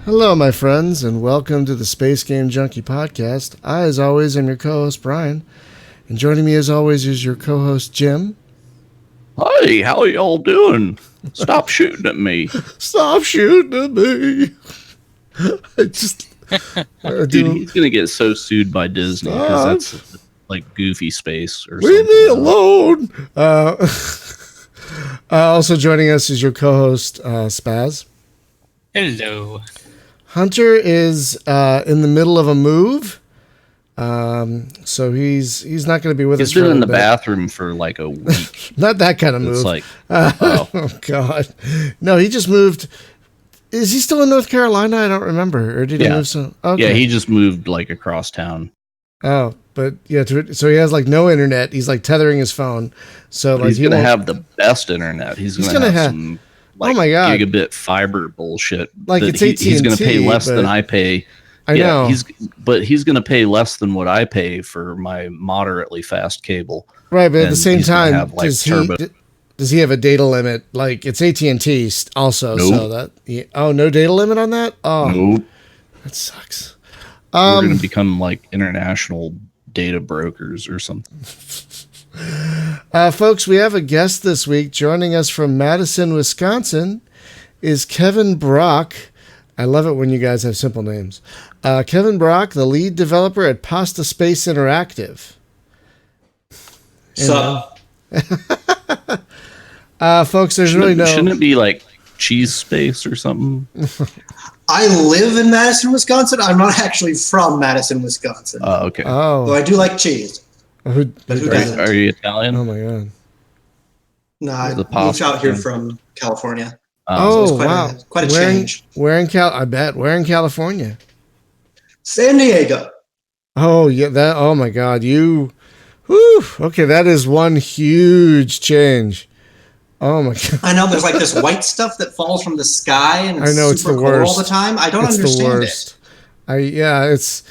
Hello, my friends, and welcome to the Space Game Junkie Podcast. I, as always, am your co-host, Brian, and joining me, as always, is your co-host, Jim. Hey, how y'all doing? Stop shooting at me. Stop shooting at me. Dude, he's going to get so sued by Disney because that's like Goofy Space or something. Leave me alone. Also joining us is your co-host, Spaz. Hello. Hunter is in the middle of a move, so he's not going to be with us. He's been in the bathroom for like a week. Not that kind of move. It's like, oh God, no, he just moved. Is he still in North Carolina? I don't remember. Or did he move? Okay. Yeah, he just moved like across town. Oh, but yeah, so he has like no internet. He's like tethering his phone. So but like he's going to have the best internet. He's going to have some. Like, oh my God, gigabit fiber bullshit. Like it's AT&T, he's going to pay less than I pay. I know. He's going to pay less than what I pay for my moderately fast cable. Right, but at the same time, have, like, does he have a data limit? Like it's AT&T also. Nope. So that no data limit on that. Oh, nope. That sucks. We're going to become like international data brokers or something. Folks, we have a guest this week. Joining us from Madison, Wisconsin is Kevin Brock. I love it when you guys have simple names. Kevin Brock, the lead developer at Pasta Space Interactive. Sup? Folks, there's really no... Shouldn't it be like Cheese Space or something? I live in Madison, Wisconsin. I'm not actually from Madison, Wisconsin. Oh, okay. Oh. Though I do like cheese. Who doesn't? Are you Italian? Oh, my God. No, I moved out here from California. Oh, so wow. Quite a change. Where in California? San Diego. Oh, yeah. Oh, my God. Okay, that is one huge change. Oh, my God. I know there's like this white stuff that falls from the sky and it's it's super the cold worst all the time. I don't understand the worst. It's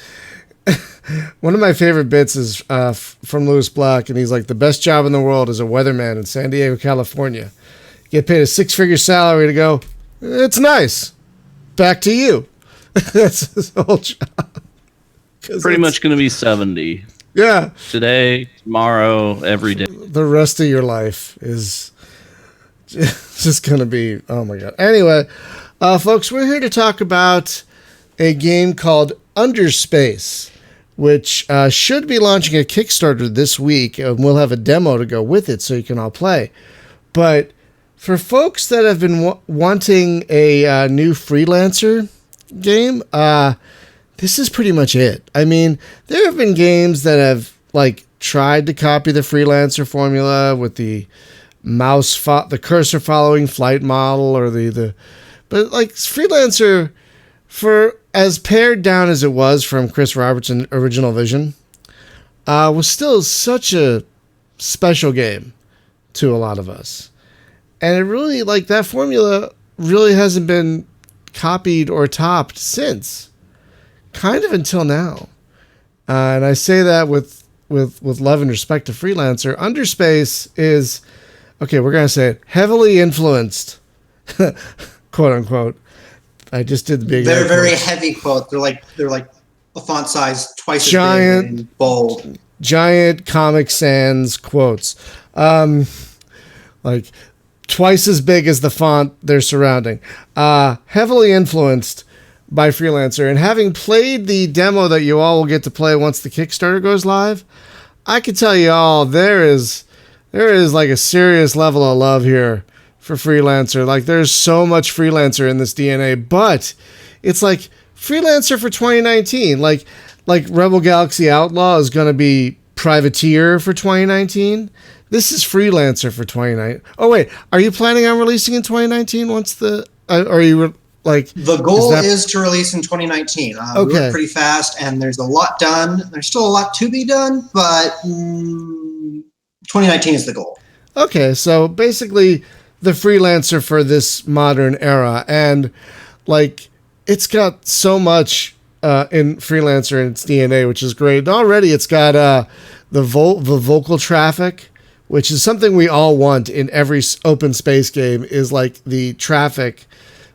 one of my favorite bits is from Lewis Black, and he's like, the best job in the world is a weatherman in San Diego, California. You get paid a 6-figure salary to go, it's nice. Back to you. That's his whole job. Pretty much going to be 70. Yeah. Today, tomorrow, every day. The rest of your life is just going to be, oh my God. Anyway, folks, we're here to talk about a game called Underspace, which should be launching a Kickstarter this week, and we'll have a demo to go with it so you can all play. But for folks that have been wanting a new Freelancer game, this is pretty much it. I mean, there have been games that have like tried to copy the Freelancer formula with the the cursor following flight model, or but like Freelancer, for as pared down as it was from Chris Roberts' original vision, was still such a special game to a lot of us. And it really, like, that formula really hasn't been copied or topped since, kind of until now. And I say that with love and respect to Freelancer. Underspace is, okay, we're going to say it, heavily influenced, quote unquote. I just did the big. They're very heavy quote. They're like a font size twice as big and bold. Giant Comic Sans quotes, like twice as big as the font they're surrounding. Heavily influenced by Freelancer, and having played the demo that you all will get to play once the Kickstarter goes live, I can tell you all there is like a serious level of love here for Freelancer. Like, there's so much Freelancer in this DNA, but it's like Freelancer for 2019. Like Rebel Galaxy Outlaw is going to be Privateer for 2019. This is Freelancer for 2019. Oh wait, are you planning on releasing in 2019 once the? Are you like? The goal is to release in 2019. Okay, we work pretty fast, and there's a lot done. There's still a lot to be done, but 2019 is the goal. Okay, so basically the Freelancer for this modern era, and like it's got so much in Freelancer in its DNA, which is great. And already it's got the vocal traffic, which is something we all want in every open space game, is like the traffic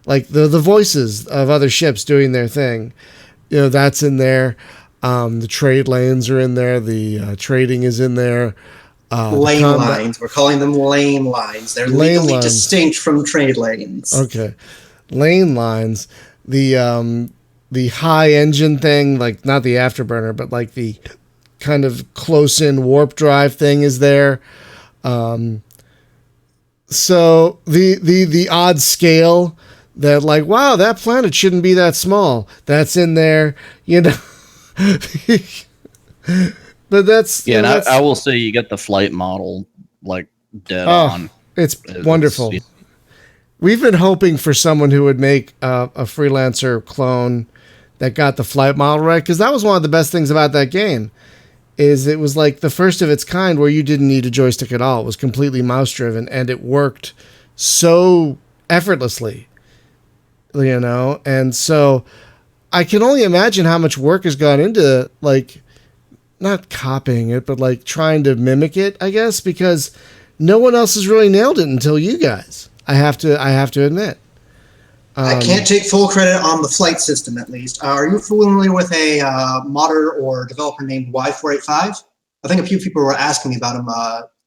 like the voices of other ships doing their thing. That's in there. The trade lanes are in there. The trading is in there. Lane lines. We're calling them lane lines. They're legally distinct from trade lanes. Okay. Lane lines. The high engine thing, like not the afterburner, but like the kind of close-in warp drive thing is there. So the odd scale that like, wow, that planet shouldn't be that small. That's in there, But that's and I will say you get the flight model like dead on. It's wonderful. We've been hoping for someone who would make a Freelancer clone that got the flight model right, because that was one of the best things about that game. Is it was like the first of its kind where you didn't need a joystick at all. It was completely mouse driven, and it worked so effortlessly. And so I can only imagine how much work has gone into like not copying it, but like trying to mimic it, I guess, because no one else has really nailed it until you guys. I have to admit. I can't take full credit on the flight system, at least. Are you familiar with a modder or developer named Y485? I think a few people were asking me about him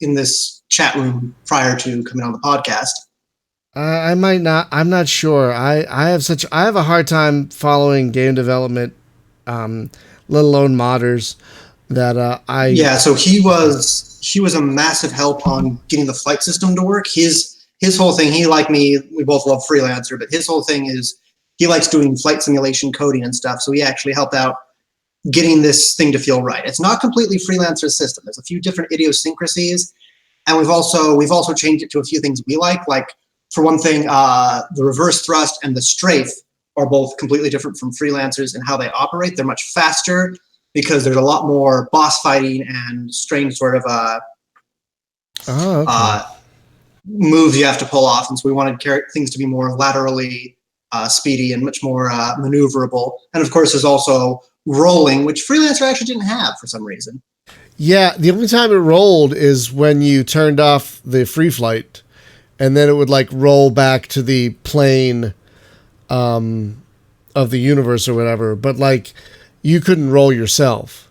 in this chat room prior to coming on the podcast. I might not. I'm not sure. I have a hard time following game development, let alone modders. So he was a massive help on getting the flight system to work. His whole thing, he like me, we both love Freelancer, but his whole thing is he likes doing flight simulation coding and stuff. So he actually helped out getting this thing to feel right. It's not completely Freelancer's system. There's a few different idiosyncrasies, and we've also changed it to a few things we like. Like for one thing, the reverse thrust and the strafe are both completely different from Freelancers in how they operate. They're much faster because there's a lot more boss fighting and strange sort of moves you have to pull off, and so we wanted things to be more laterally speedy and much more maneuverable. And of course, there's also rolling, which Freelancer actually didn't have for some reason. Yeah, the only time it rolled is when you turned off the free flight, and then it would like roll back to the plane of the universe or whatever. But like, you couldn't roll yourself.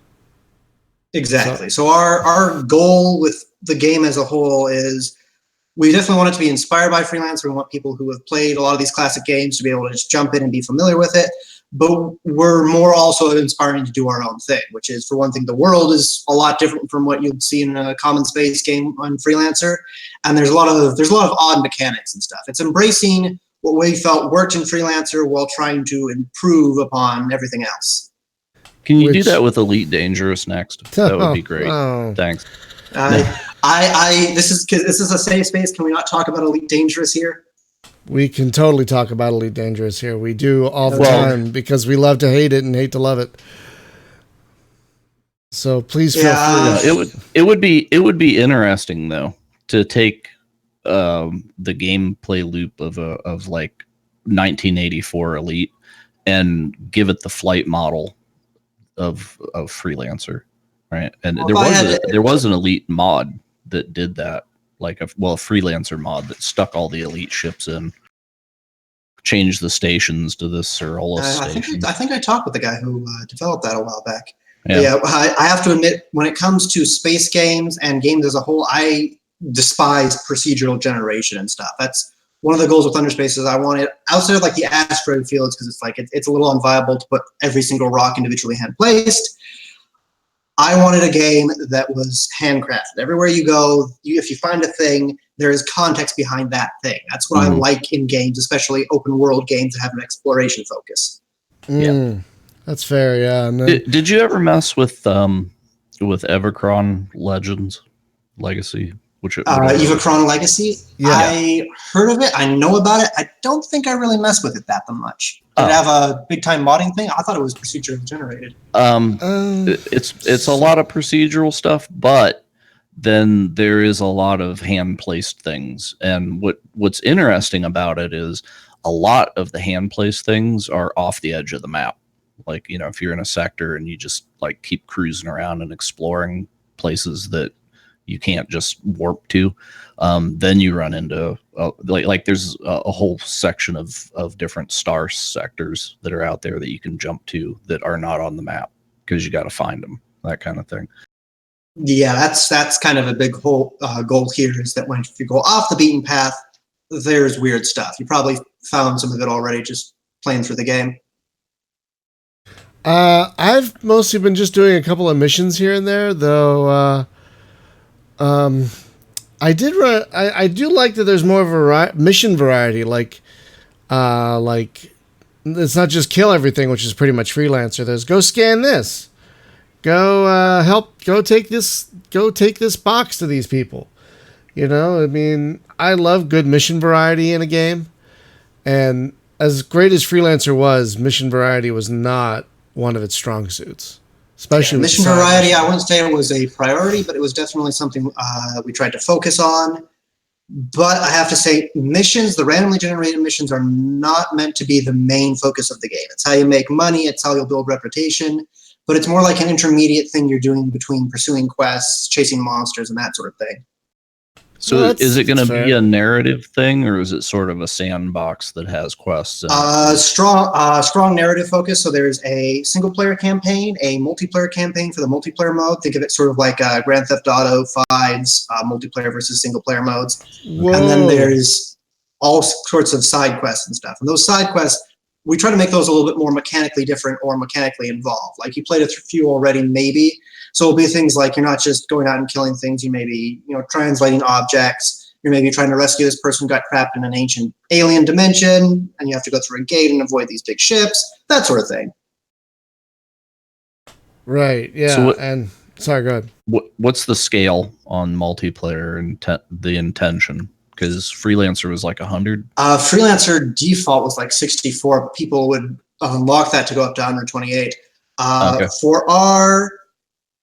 Exactly. So our goal with the game as a whole is, we definitely want it to be inspired by Freelancer. We want people who have played a lot of these classic games to be able to just jump in and be familiar with it. But we're more also inspiring to do our own thing, which is, for one thing, the world is a lot different from what you'd see in a common space game on Freelancer. And there's a lot of odd mechanics and stuff. It's embracing what we felt worked in Freelancer while trying to improve upon everything else. Can you do that with Elite Dangerous next? That would be great. Thanks. This is a safe space. Can we not talk about Elite Dangerous here? We can totally talk about Elite Dangerous here. We do all the time because we love to hate it and hate to love it. So please feel free. It would be interesting though to take the gameplay loop of like 1984 Elite and give it the flight model of Freelancer, right? And there was an Elite mod that did that, like a Freelancer mod that stuck all the Elite ships in, changed the stations to this Cerulus station. I think I talked with the guy who developed that a while back. Yeah, I have to admit, when it comes to space games and games as a whole, I despise procedural generation and stuff. That's one of the goals with Underspace. Is I want it outside of like the asteroid fields, because it's like it's a little unviable to put every single rock individually hand placed. I wanted a game that was handcrafted. Everywhere you go, if you find a thing, there is context behind that thing. That's what I like in games, especially open world games that have an exploration focus. Yeah, that's fair. Yeah. Did you ever mess with Evercron Legends Legacy? Evacron Legacy? Yeah. I heard of it. I know about it. I don't think I really messed with it that much. Did it have a big-time modding thing? I thought it was procedurally generated. It's a lot of procedural stuff, but then there is a lot of hand-placed things. And what's interesting about it is a lot of the hand-placed things are off the edge of the map. Like, if you're in a sector and you just like keep cruising around and exploring places that you can't just warp to, then you run into like there's a whole section of different star sectors that are out there that you can jump to that are not on the map because you got to find them, that kind of thing. Yeah, that's kind of a big whole goal here, is that if you go off the beaten path, there's weird stuff. You probably found some of it already just playing through the game. I've mostly been just doing a couple of missions here and there, though. I do like that there's more of a mission variety. Like it's not just kill everything, which is pretty much Freelancer. There's go scan this, go help, go take this box to these people. You know, I mean, I love good mission variety in a game, and as great as Freelancer was, mission variety was not one of its strong suits. Especially mission variety, I wouldn't say it was a priority, but it was definitely something we tried to focus on. But I have to say, missions, the randomly generated missions, are not meant to be the main focus of the game. It's how you make money, it's how you'll build reputation, but it's more like an intermediate thing you're doing between pursuing quests, chasing monsters, and that sort of thing. So is it going to be a narrative thing, or is it sort of a sandbox that has quests? Strong narrative focus. So there's a single player campaign, a multiplayer campaign for the multiplayer mode. Think of it sort of like Grand Theft Auto 5's multiplayer versus single player modes. Whoa. And then there's all sorts of side quests and stuff. And those side quests, we try to make those a little bit more mechanically different or mechanically involved. Like you played a few already, maybe. So it'll be things like you're not just going out and killing things. You may be, translating objects. You're maybe trying to rescue this person who got trapped in an ancient alien dimension, and you have to go through a gate and avoid these big ships. That sort of thing. Right. Yeah. So sorry, go ahead. What's the scale on multiplayer and the intention? Because Freelancer was like 100. Freelancer default was like 64. People would unlock that to go up to 128. Okay. For our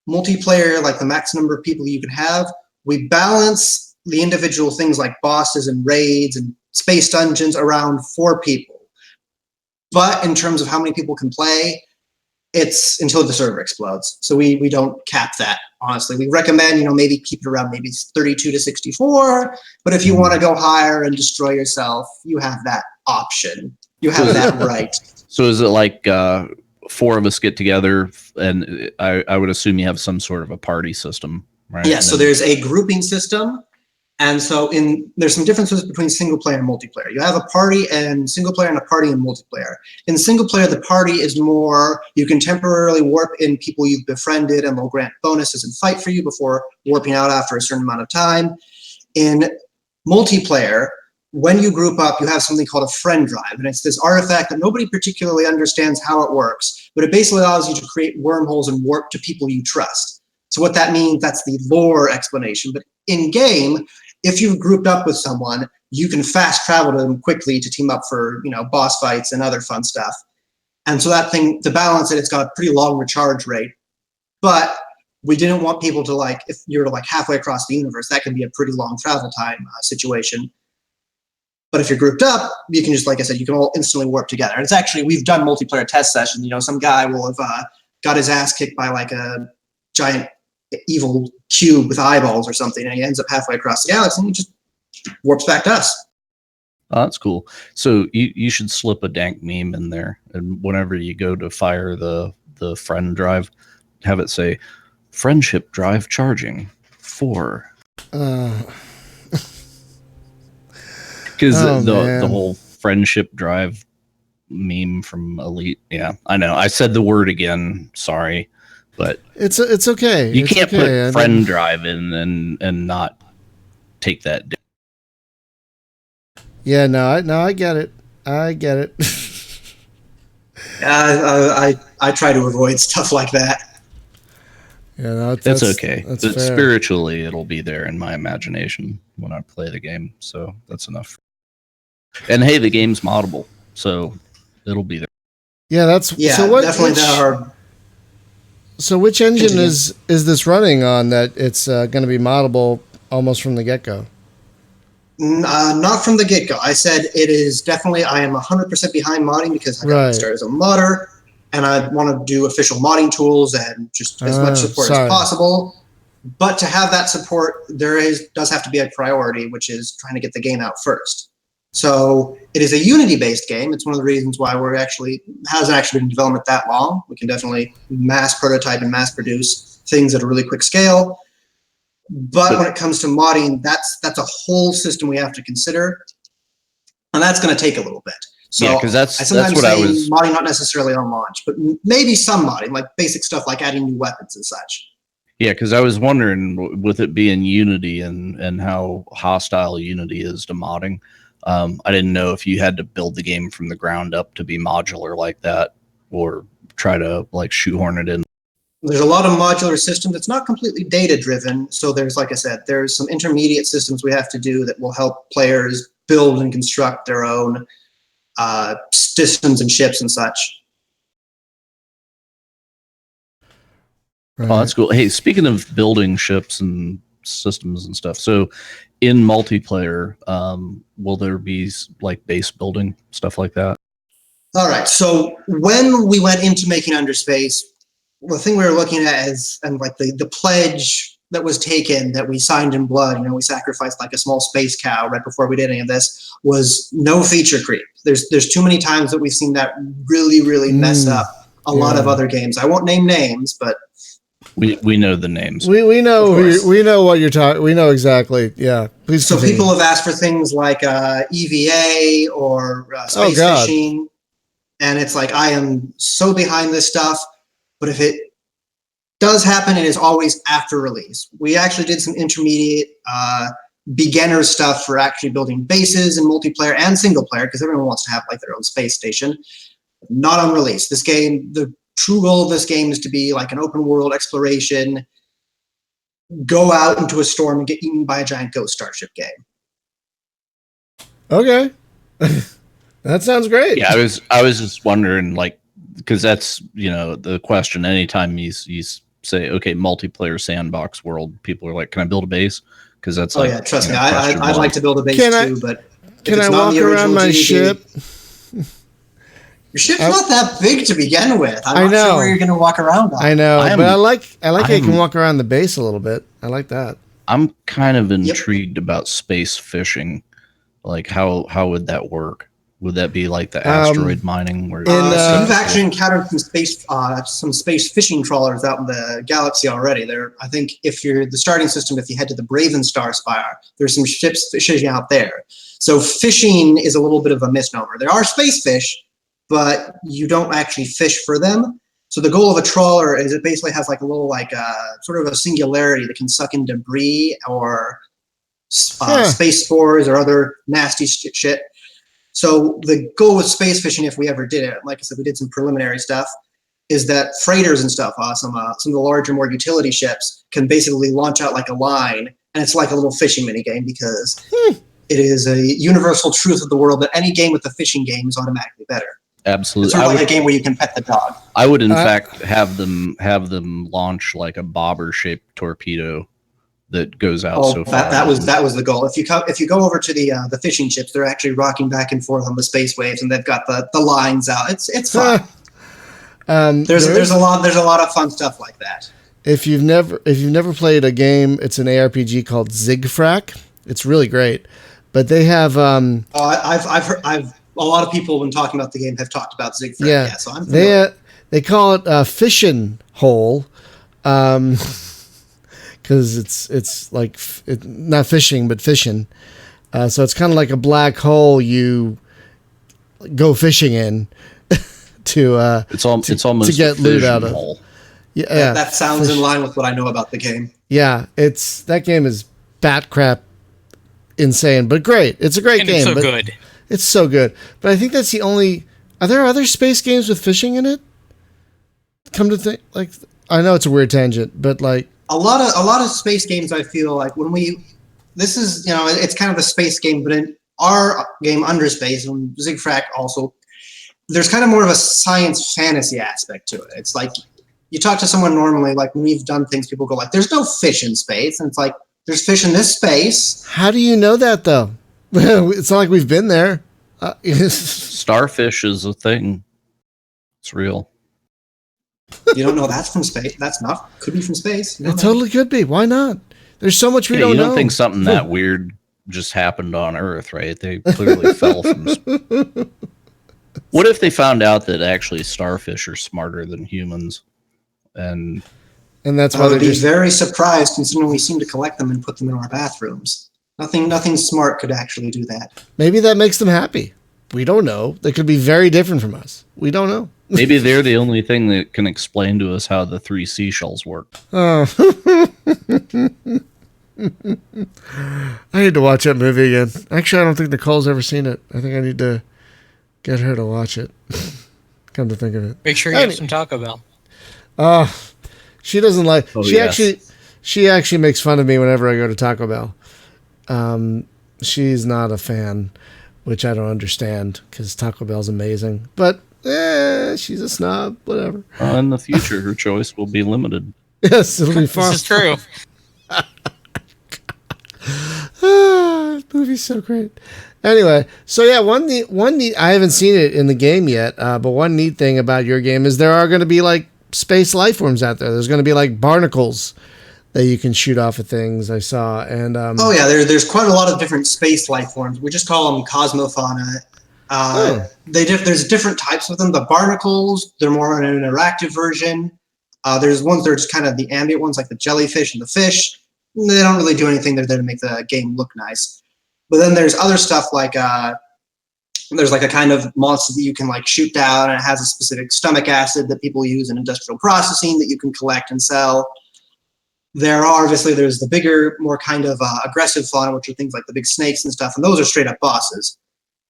multiplayer, like the max number of people you can have, we balance the individual things like bosses and raids and space dungeons around 4 people. But in terms of how many people can play, it's until the server explodes. So we don't cap that, honestly. We recommend, maybe keep it around maybe 32 to 64. But if you want to go higher and destroy yourself, you have that option. You have that right. So is it like 4 of us get together, and I would assume you have some sort of a party system, right? Yeah, so there's a grouping system. And so there's some differences between single player and multiplayer. You have a party and single player and a party and multiplayer. In single player, the party is more, you can temporarily warp in people you've befriended and they'll grant bonuses and fight for you before warping out after a certain amount of time. In multiplayer, when you group up, you have something called a friend drive. And it's this artifact that nobody particularly understands how it works, but it basically allows you to create wormholes and warp to people you trust. So what that means, that's the lore explanation. But in game, if you've grouped up with someone, you can fast travel to them quickly to team up for, boss fights and other fun stuff. And so that thing, to balance it, it's got a pretty long recharge rate. But we didn't want people to if you're halfway across the universe, that can be a pretty long travel time situation. But if you're grouped up, you can just, like I said, you can all instantly warp together. And it's actually, we've done multiplayer test sessions. Some guy will have got his ass kicked by a giant evil cube with eyeballs or something, and he ends up halfway across the galaxy and he just warps back to us. Oh, that's cool. So you should slip a dank meme in there, and whenever you go to fire the friend drive, have it say friendship drive charging 4. Because the whole friendship drive meme from Elite. Yeah, I know. I said the word again. Sorry. But it's okay. You can't put friend drive in and not take that. Yeah, no, I get it. I try to avoid stuff like that. Yeah, no, that's okay. Spiritually, it'll be there in my imagination when I play the game, so that's enough. And hey, the game's moddable, so it'll be there. Yeah, so definitely that hard. So which engine is this running on that it's going to be moddable almost from the get-go? Not from the get-go. I said it is definitely, I am 100% behind modding because I got to start as a modder, and I want to do official modding tools and just as much support as possible. But to have that support, does have to be a priority, which is trying to get the game out first. So it is a Unity-based game. It's one of the reasons why hasn't actually been in development that long. We can definitely mass prototype and mass produce things at a really quick scale. But when it comes to modding, that's a whole system we have to consider, and that's going to take a little bit. So yeah, because that's what I was modding, not necessarily on launch, but maybe some modding, like basic stuff like adding new weapons and such. Yeah, because I was wondering, with it being Unity and how hostile Unity is to modding, I didn't know if you had to build the game from the ground up to be modular like that, or try to like shoehorn it in. There's a lot of modular systems. It's not completely data driven. So there's, like I said, there's some intermediate systems we have to do that will help players build and construct their own systems and ships and such. Right. Oh, that's cool. Hey, speaking of building ships and systems and stuff, so in multiplayer, will there be like base building, stuff like that? All right. So when we went into making Underspace, the thing we were looking at and like the pledge that was taken, that we signed in blood, we sacrificed like a small space cow right before we did any of this, was no feature creep. There's too many times that we've seen that really, really mess up a lot of other games. I won't name names, but we know the names. We know what you're talking. We know exactly. Yeah. Please. So people have asked for things like EVA or space fishing, and it's like, I am so behind this stuff. But if it does happen, it is always after release. We actually did some intermediate beginner stuff for actually building bases in multiplayer and single player, because everyone wants to have like their own space station. Not on release. This game, the true goal of this game is to be like an open world exploration, go out into a storm and get eaten by a giant ghost starship game. Okay. That sounds great. Yeah, I was just wondering, like, because that's, the question anytime you say, okay, multiplayer sandbox world, people are like, can I build a base? Because that's yeah, trust me, I'd like to build a base too, but can I walk around my ship? Your ship's not that big to begin with. I'm not sure where you're going to walk around on. I know, but I like how you can walk around the base a little bit. I like that. I'm kind of intrigued about space fishing. Like, how would that work? Would that be like the asteroid mining? Where so you've actually encountered some space fishing trawlers out in the galaxy already. I think if you're the starting system, if you head to the Braven Star Spire, there's some ships fishing out there. So fishing is a little bit of a misnomer. There are space fish, but you don't actually fish for them. So the goal of a trawler is it basically has like a little sort of a singularity that can suck in debris or space spores or other nasty shit. So the goal with space fishing, if we ever did it, like I said, we did some preliminary stuff, is that freighters and stuff, some of the larger, more utility ships, can basically launch out like a line, and it's like a little fishing mini game, because it is a universal truth of the world that any game with a fishing game is automatically better. Absolutely, it's sort of like a game where you can pet the dog. I would, in fact, have them launch like a bobber-shaped torpedo that goes out so far. That was the goal. If you go over to the fishing ships, they're actually rocking back and forth on the space waves, and they've got the lines out. It's fun. There's a lot of fun stuff like that. If you've never played a game, it's an ARPG called Zigfrack. It's really great, but they have. I've heard a lot of people when talking about the game have talked about Zigfrack. Yeah, so I'm familiar. They call it Fishin' Hole. Because it's like not fishing but fishing, so it's kind of like a black hole you go fishing in to get loot out of. Yeah, that sounds in line with what I know about the game. Yeah, that game is bat crap insane, but great. It's a great game. It's so good. It's so good. But I think that's the only. Are there other space games with fishing in it? Come to think, like, I know it's a weird tangent, but like. A lot of space games, I feel like this is, it's kind of a space game, but in our game Underspace and Zigfrack also, there's kind of more of a science fantasy aspect to it. It's like you talk to someone normally, like when we've done things, people go like, "There's no fish in space," and it's like, "There's fish in this space." How do you know that though? It's not like we've been there. Starfish is a thing. It's real. You don't know that's from space. That's not. Could be from space. It totally could be. Why not? There's so much we don't know. You don't think something that weird just happened on Earth, right? They clearly fell from. What if they found out that actually starfish are smarter than humans, and that's why I would be very surprised, considering we seem to collect them and put them in our bathrooms. Nothing smart could actually do that. Maybe that makes them happy. We don't know. They could be very different from us. We don't know. Maybe they're the only thing that can explain to us how the 3 seashells work. Oh. I need to watch that movie again. Actually, I don't think Nicole's ever seen it. I think I need to get her to watch it. Come to think of it. Make sure you have some Taco Bell. She doesn't like. Oh, She actually makes fun of me whenever I go to Taco Bell. She's not a fan, which I don't understand because Taco Bell's amazing. But she's a snob. Whatever. In the future, her choice will be limited. Yes, it'll be fun. This is true. This movie's so great. Anyway, so yeah, one neat. I haven't seen it in the game yet, but one neat thing about your game is there are going to be like space life forms out there. There's going to be like barnacles that you can shoot off of things. I saw, and there's quite a lot of different space life forms. We just call them cosmofauna. There's different types of them. The barnacles, they're more an interactive version. There's ones that are just kind of the ambient ones, like the jellyfish and the fish. They don't really do anything. They're there to make the game look nice. But then there's other stuff like there's like a kind of monster that you can like shoot down, and it has a specific stomach acid that people use in industrial processing that you can collect and sell. There's the bigger, more kind of aggressive fauna, which are things like the big snakes and stuff, and those are straight up bosses.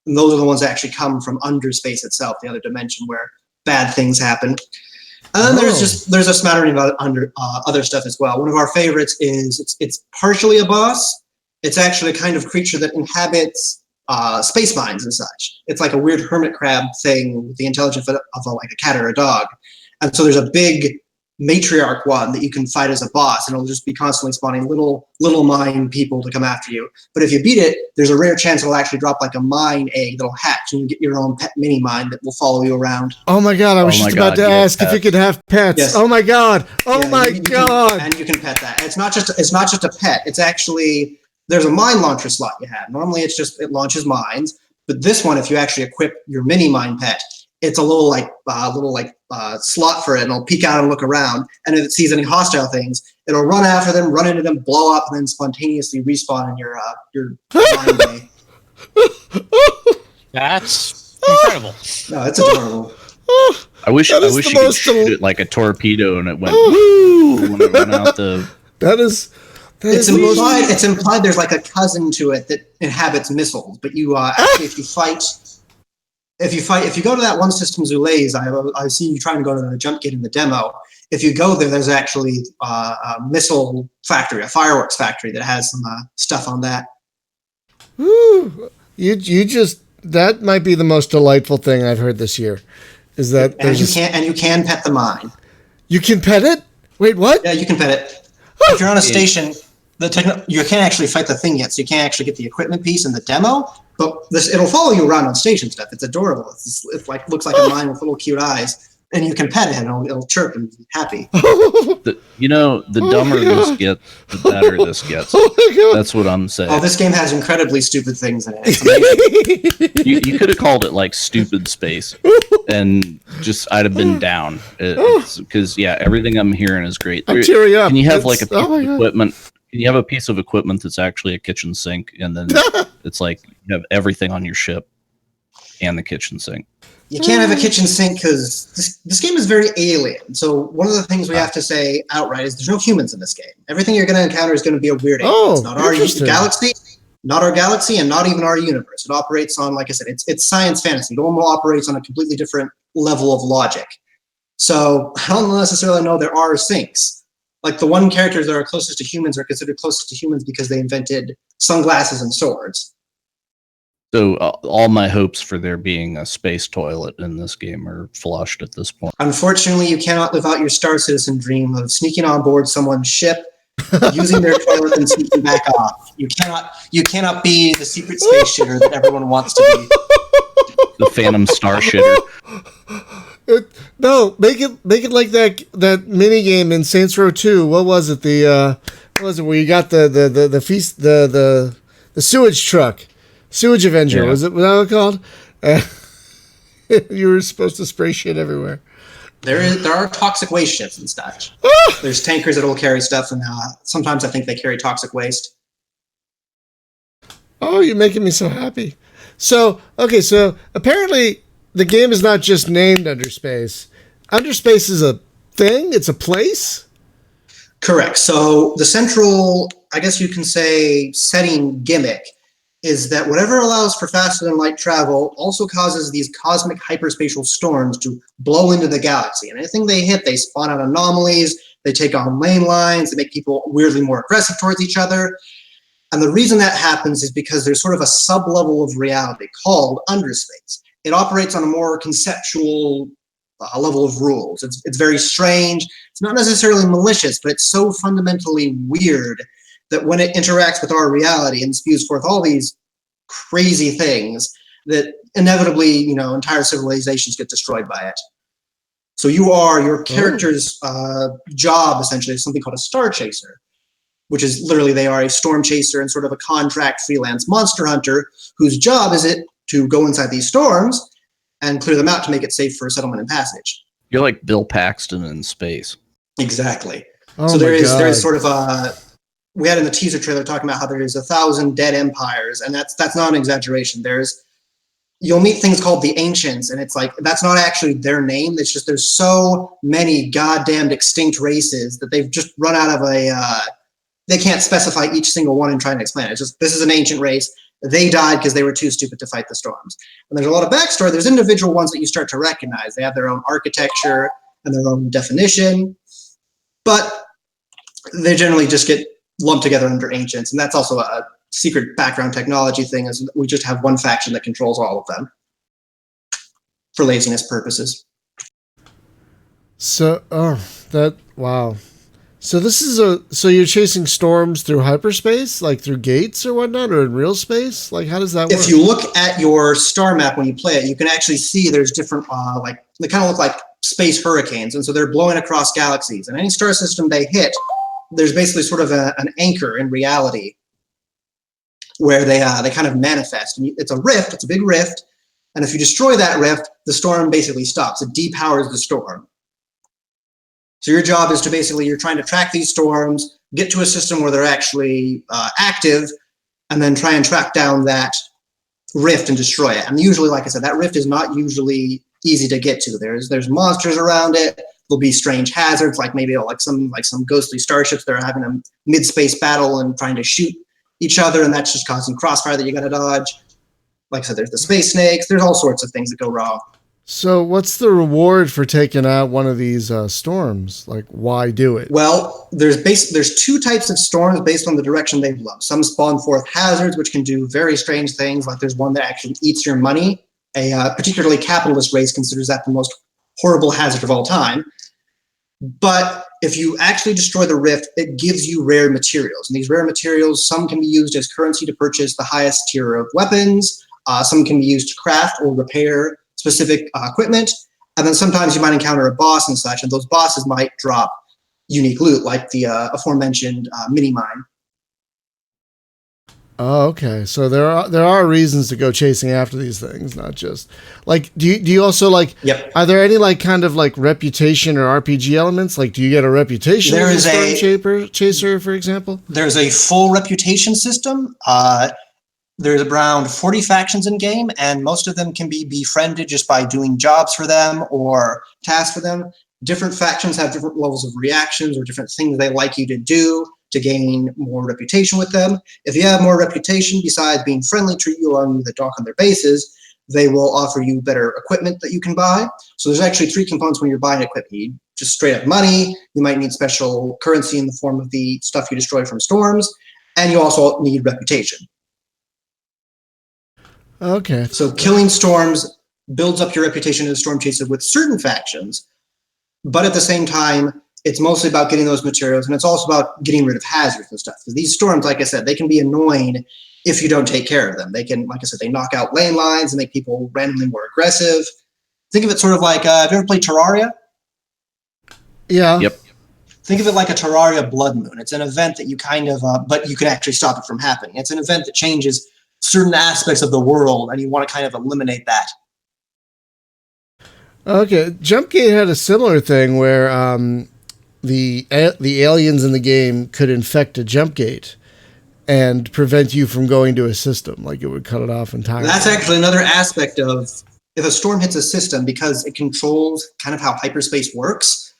And those are the ones that actually come from Underspace itself, the other dimension where bad things happen. And then there's a smattering of other stuff as well. One of our favorites is it's partially a boss. It's actually a kind of creature that inhabits space mines and such. It's like a weird hermit crab thing with the intelligence of like a cat or a dog. And so there's a big matriarch one that you can fight as a boss, and it'll just be constantly spawning little mine people to come after you. But if you beat it, there's a rare chance it'll actually drop like a mine egg that'll hatch, and you get your own pet mini mine that will follow you around. Oh my god, I was just about to ask if you could have pets. Yes. Oh my god. God. And you can pet that. And it's not just a pet. It's actually, there's a mine launcher slot you have. Normally it launches mines, but this one, if you actually equip your mini mine pet, it's a little slot for it, and it'll peek out and look around. And if it sees any hostile things, it'll run after them, run into them, blow up, and then spontaneously respawn in your mine bay. That's incredible. No, it's adorable. I wish you could shoot it like a torpedo and it went woo when it went out the. It's implied there's like a cousin to it that inhabits missiles, but you actually if you go to that one system Zulays, I've seen you trying to go to the jump gate in the demo. If you go there's actually a missile factory, a fireworks factory that has some stuff on that. Woo! That might be the most delightful thing I've heard this year. Is that you can pet the mine. You can pet it? Wait, what? Yeah, you can pet it. If you're on a station, you can't actually fight the thing yet, so you can't actually get the equipment piece in the demo. But it'll follow you around on station stuff. It's adorable. It looks like a mine with little cute eyes, and you can pet it, and it'll chirp and be happy. The dumber this gets, the better this gets. That's what I'm saying. Oh, this game has incredibly stupid things in it. It's amazing. You could have called it like Stupid Space, and I'd have been down. Because everything I'm hearing is great. I'm tearing up. Can you have like a piece of equipment? Can you have a piece of equipment that's actually a kitchen sink, and then it's like you have everything on your ship and the kitchen sink? You can't have a kitchen sink because this game is very alien. So one of the things we have to say outright is there's no humans in this game. Everything you're going to encounter is going to be a weird alien. It's not our galaxy, and not even our universe. It operates on, like I said, it's science fantasy. It almost operates on a completely different level of logic. So I don't necessarily know there are sinks. Like the one characters that are closest to humans are considered closest to humans because they invented sunglasses and swords. So all my hopes for there being a space toilet in this game are flushed at this point. Unfortunately, you cannot live out your Star Citizen dream of sneaking on board someone's ship, using their toilet and sneaking back off. You cannot be the secret space shitter that everyone wants to be. The Phantom Star shitter. No, make it like that mini game in Saints Row 2. What was it? What was it where you got the feast the sewage truck, sewage Avenger? Yeah. Was that what it called? You were supposed to spray shit everywhere. There are toxic waste ships and such. There's tankers that will carry stuff, and sometimes I think they carry toxic waste. Oh, you're making me so happy. So apparently the game is not just named Underspace. Underspace is a thing? It's a place? Correct. So the central, I guess you can say, setting gimmick is that whatever allows for faster than light travel also causes these cosmic hyperspatial storms to blow into the galaxy. And anything they hit, they spawn out anomalies, they take on lane lines, they make people weirdly more aggressive towards each other. And the reason that happens is because there's sort of a sub-level of reality called Underspace. It operates on a more conceptual level of rules. It's very strange. It's not necessarily malicious, but it's so fundamentally weird that when it interacts with our reality and spews forth all these crazy things, that inevitably, entire civilizations get destroyed by it. So your character's job essentially is something called a star chaser, which is literally they are a storm chaser and sort of a contract freelance monster hunter whose job is it to go inside these storms and clear them out to make it safe for settlement and passage. You're like Bill Paxton in space. Exactly. Oh so there God. is sort of we had in the teaser trailer talking about how there is 1,000 dead empires, and that's not an exaggeration. You'll meet things called the Ancients, and it's like that's not actually their name. It's just there's so many goddamned extinct races that they've just run out of they can't specify each single one and try and explain it. It's just this is an ancient race. They died because they were too stupid to fight the storms. And there's a lot of backstory. There's individual ones that you start to recognize. They have their own architecture and their own definition, but they generally just get lumped together under ancients. And that's also a secret background technology thing, is we just have one faction that controls all of them for laziness purposes. So, wow. So this is so you're chasing storms through hyperspace, like through gates or whatnot, or in real space? Like, how does that work? If you look at your star map when you play it, you can actually see there's different, they kind of look like space hurricanes. And so they're blowing across galaxies. And any star system they hit, there's basically sort of an anchor in reality where they kind of manifest. And it's a rift, it's a big rift. And if you destroy that rift, the storm basically stops. It depowers the storm. So your job is to basically, you're trying to track these storms, get to a system where they're actually active, and then try and track down that rift and destroy it. And usually, like I said, that rift is not usually easy to get to. There's monsters around it. There'll be strange hazards, like maybe some ghostly starships that are having a mid-space battle and trying to shoot each other, and that's just causing crossfire that you got to dodge. Like I said, there's the space snakes. There's all sorts of things that go wrong. So what's the reward for taking out one of these storms? Like, why do it? Well, there's two types of storms based on the direction they blow. Some spawn forth hazards, which can do very strange things. Like there's one that actually eats your money. A particularly capitalist race considers that the most horrible hazard of all time. But if you actually destroy the rift, it gives you rare materials. And these rare materials, some can be used as currency to purchase the highest tier of weapons. Some can be used to craft or repair specific equipment, and then sometimes you might encounter a boss and such, and those bosses might drop unique loot, like the aforementioned mini mine. Oh, okay. So there are reasons to go chasing after these things, not just like. Do you also like? Yep. Are there any like kind of like reputation or RPG elements? Like, do you get a reputation as a storm chaser, for example? There's a full reputation system. There's around 40 factions in game, and most of them can be befriended just by doing jobs for them or tasks for them. Different factions have different levels of reactions or different things they like you to do to gain more reputation with them. If you have more reputation, besides being friendly, treat you, allowing you to dock on their bases, they will offer you better equipment that you can buy. So there's actually three components when you're buying equipment. You need just straight up money. You might need special currency in the form of the stuff you destroy from storms, and you also need reputation. Okay. So killing storms builds up your reputation as a storm chaser with certain factions, but at the same time, it's mostly about getting those materials, and it's also about getting rid of hazards and stuff. Because these storms, like I said, they can be annoying if you don't take care of them. They can, like I said, they knock out lane lines and make people randomly more aggressive. think of it sort of like, have you ever played Terraria? Yeah. Yep. Think of it like a Terraria Blood Moon. It's an event that you kind of, but you can actually stop it from happening. It's an event that changes certain aspects of the world, and you want to kind of eliminate that. Okay, Jumpgate had a similar thing where the aliens in the game could infect a Jumpgate and prevent you from going to a system. Like, it would cut it off entirely. That's actually another aspect of, if a storm hits a system, because it controls kind of how hyperspace works,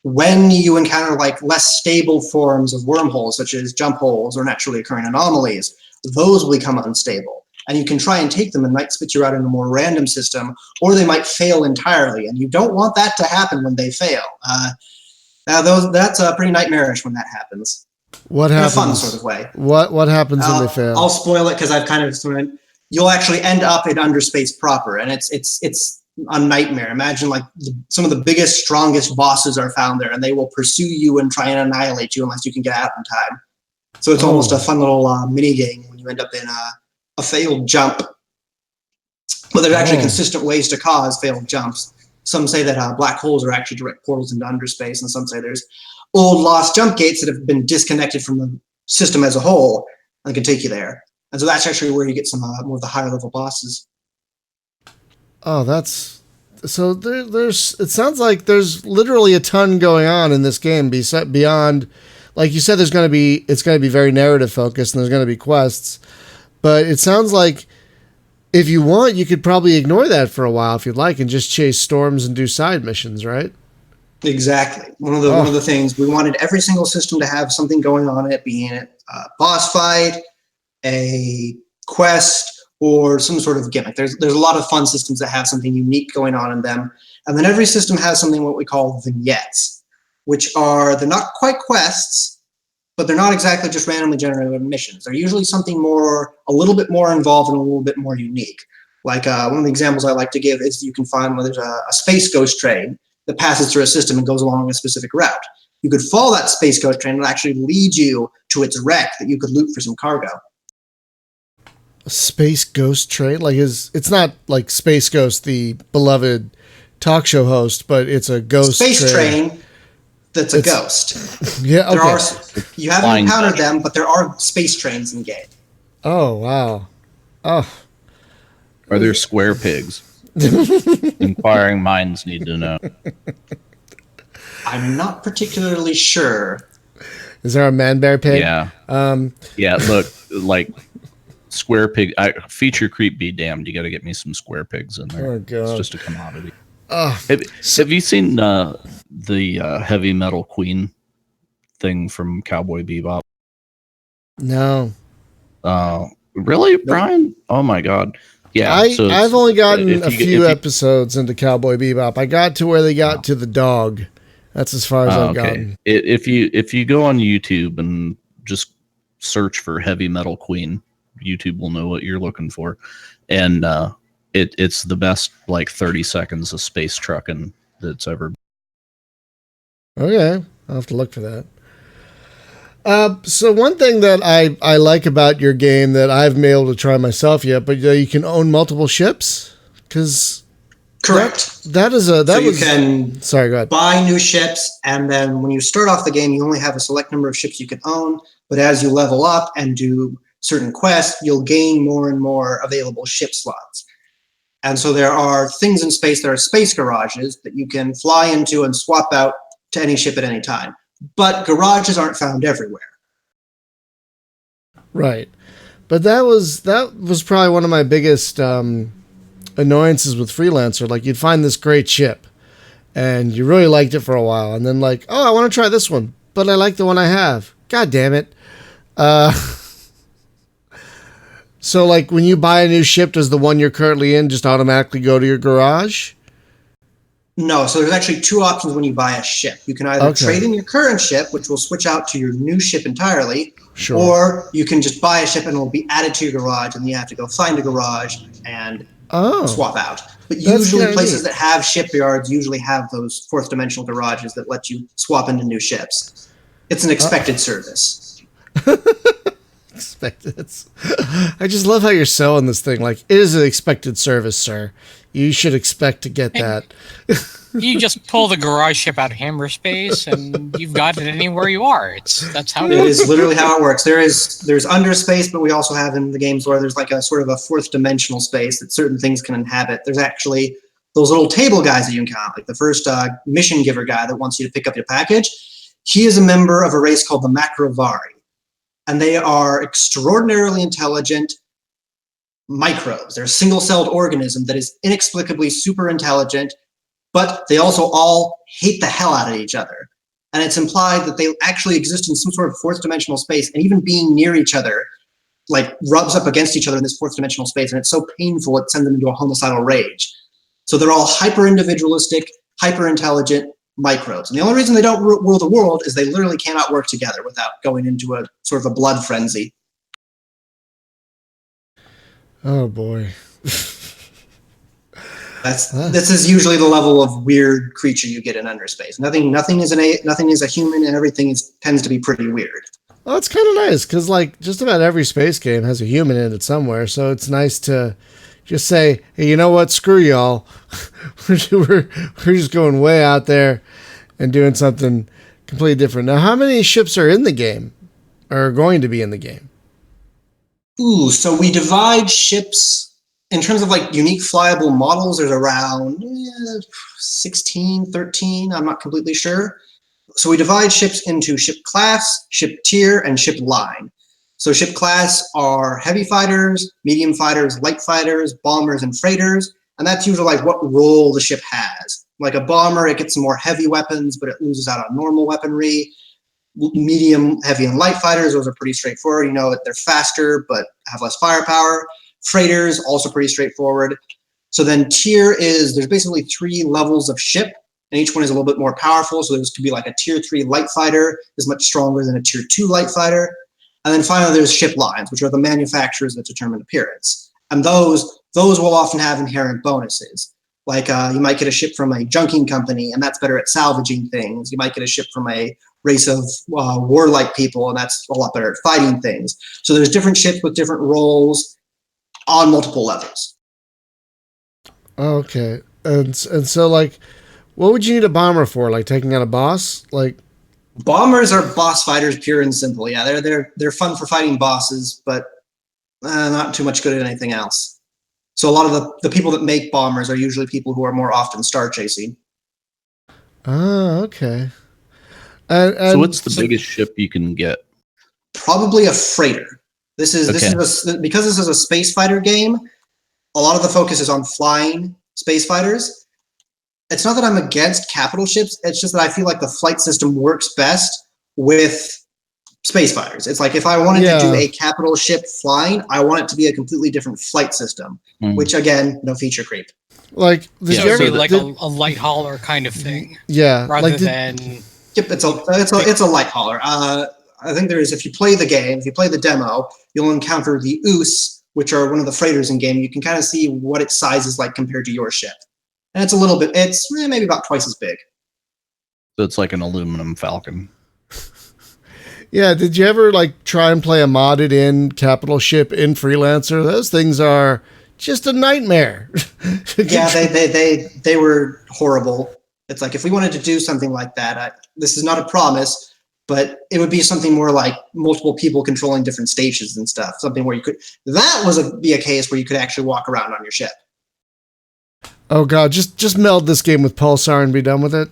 when you encounter like less stable forms of wormholes, such as jump holes or naturally occurring anomalies, those will become unstable. And you can try and take them and might spit you out in a more random system, or they might fail entirely. And you don't want that to happen when they fail. That's pretty nightmarish when that happens. What happens? In a fun sort of way. What happens when they fail? I'll spoil it because I've kind of sort of. You'll actually end up in Underspace proper, and it's a nightmare. Imagine like some of the biggest, strongest bosses are found there, and they will pursue you and try and annihilate you unless you can get out in time. So it's almost a fun little mini game when you end up in a failed jump. But there's actually consistent ways to cause failed jumps. Some say that black holes are actually direct portals into Underspace, and some say there's old lost jump gates that have been disconnected from the system as a whole and can take you there. And so that's actually where you get some more of the higher level bosses. Oh, that's so. There's. It sounds like there's literally a ton going on in this game. Beyond, like you said, it's going to be very narrative focused, and there's going to be quests. But it sounds like if you want, you could probably ignore that for a while if you'd like, and just chase storms and do side missions, right? Exactly. One of the things we wanted every single system to have something going on it, being a boss fight, a quest, or some sort of gimmick. There's a lot of fun systems that have something unique going on in them. And then every system has something what we call vignettes, they're not quite quests, but they're not exactly just randomly generated missions. They're usually something a little bit more involved and a little bit more unique. Like one of the examples I like to give is you can find where there's a space ghost train that passes through a system and goes along a specific route. You could follow that space ghost train and actually lead you to its wreck that you could loot for some cargo. Space Ghost train, like it's not like Space Ghost, the beloved talk show host, but it's a ghost space train that's a ghost. Yeah, okay. You haven't encountered them, but there are space trains in game. Oh wow! Oh, are there square pigs? Inquiring minds need to know. I'm not particularly sure. Is there a man bear pig? Yeah. Yeah. Look, like. Square pig, feature creep be damned. You got to get me some square pigs in there. Oh, God. It's just a commodity. Have you seen the heavy metal queen thing from Cowboy Bebop? No. Really, Brian? Oh my God. Yeah. I've only gotten a few episodes into Cowboy Bebop. I got to where they got to the dog. That's as far as I've gotten. If you go on YouTube and just search for heavy metal queen, YouTube will know what you're looking for, and it's the best like 30 seconds of space trucking that's ever. Okay, I'll have to look for that. So one thing that I like about your game that I haven't been able to try myself yet, but you can own multiple ships, because correct. You can sorry, go ahead. Buy new ships, and then when you start off the game, you only have a select number of ships you can own. But as you level up and do certain quests, you'll gain more and more available ship slots. And so there are things in space, there are space garages that you can fly into and swap out to any ship at any time. But garages aren't found everywhere. Right. But that was probably one of my biggest annoyances with Freelancer. Like, you'd find this great ship and you really liked it for a while, and then like, oh, I want to try this one, but I like the one I have. God damn it. So, like, when you buy a new ship, does the one you're currently in just automatically go to your garage? No, so there's actually two options when you buy a ship. You can either trade in your current ship, which will switch out to your new ship entirely, or you can just buy a ship and it will be added to your garage, and you have to go find a garage and swap out. But usually places that have shipyards usually have those fourth dimensional garages that let you swap into new ships. It's an expected service. I just love how you're selling this thing. Like, it is an expected service, sir. You should expect to get that. You just pull the garage ship out of Hammerspace, and you've got it anywhere you are. That's how it is literally how it works. There's Underspace, but we also have in the games where there's like a sort of a fourth dimensional space that certain things can inhabit. There's actually those little table guys that you encounter, like the first mission giver guy that wants you to pick up your package. He is a member of a race called the Macrovari, and they are extraordinarily intelligent microbes. They're a single-celled organism that is inexplicably super intelligent, but they also all hate the hell out of each other. And it's implied that they actually exist in some sort of fourth dimensional space, and even being near each other like rubs up against each other in this fourth dimensional space, and it's so painful it sends them into a homicidal rage. So they're all hyper-individualistic, hyper-intelligent microbes. And the only reason they don't rule the world is they literally cannot work together without going into a sort of a blood frenzy. Oh boy. This is usually the level of weird creature you get in Underspace. Nothing is a human, and everything tends to be pretty weird. Well, it's kind of nice because like just about every space game has a human in it somewhere, so it's nice to just say, hey, you know what? Screw y'all. we're just going way out there and doing something completely different. Now, how many ships are in the game, or are going to be in the game? Ooh, so we divide ships. In terms of like unique flyable models, there's around 16, 13, I'm not completely sure. So we divide ships into ship class, ship tier, and ship line. So ship class are heavy fighters, medium fighters, light fighters, bombers, and freighters. And that's usually like what role the ship has. Like a bomber, it gets some more heavy weapons, but it loses out on normal weaponry. Medium, heavy, and light fighters, those are pretty straightforward. You know, they're faster, but have less firepower. Freighters, also pretty straightforward. So then tier there's basically 3 levels of ship, and each one is a little bit more powerful. So this could be like a tier 3 light fighter is much stronger than a tier 2 light fighter. And then finally there's ship lines, which are the manufacturers that determine appearance. And those will often have inherent bonuses. Like you might get a ship from a junking company, and that's better at salvaging things. You might get a ship from a race of warlike people, and that's a lot better at fighting things. So there's different ships with different roles on multiple levels. Okay. And so like, what would you need a bomber for? Like taking out a boss? Like, bombers are boss fighters, pure and simple. Yeah, they're fun for fighting bosses, but not too much good at anything else. So a lot of the people that make bombers are usually people who are more often star chasing. Oh, okay. So what's the biggest ship you can get? Probably a freighter. This is because this is a space fighter game. A lot of the focus is on flying space fighters. It's not that I'm against capital ships. It's just that I feel like the flight system works best with space fighters. It's like if I wanted to do a capital ship flying, I want it to be a completely different flight system, which again, no feature creep. Like, a light hauler kind of thing. Yeah, rather than. Yep, it's a light hauler. I think if you play the demo, you'll encounter the Oos, which are one of the freighters in game. You can kind of see what its size is like compared to your ship. And it's maybe about twice as big. So it's like an aluminum Falcon. Yeah, did you ever like try and play a modded in capital ship in Freelancer? Those things are just a nightmare. Yeah, they were horrible. It's like if we wanted to do something like that, this is not a promise, but it would be something more like multiple people controlling different stations and stuff. Something where be a case where you could actually walk around on your ship. Oh God, just meld this game with Pulsar and be done with it.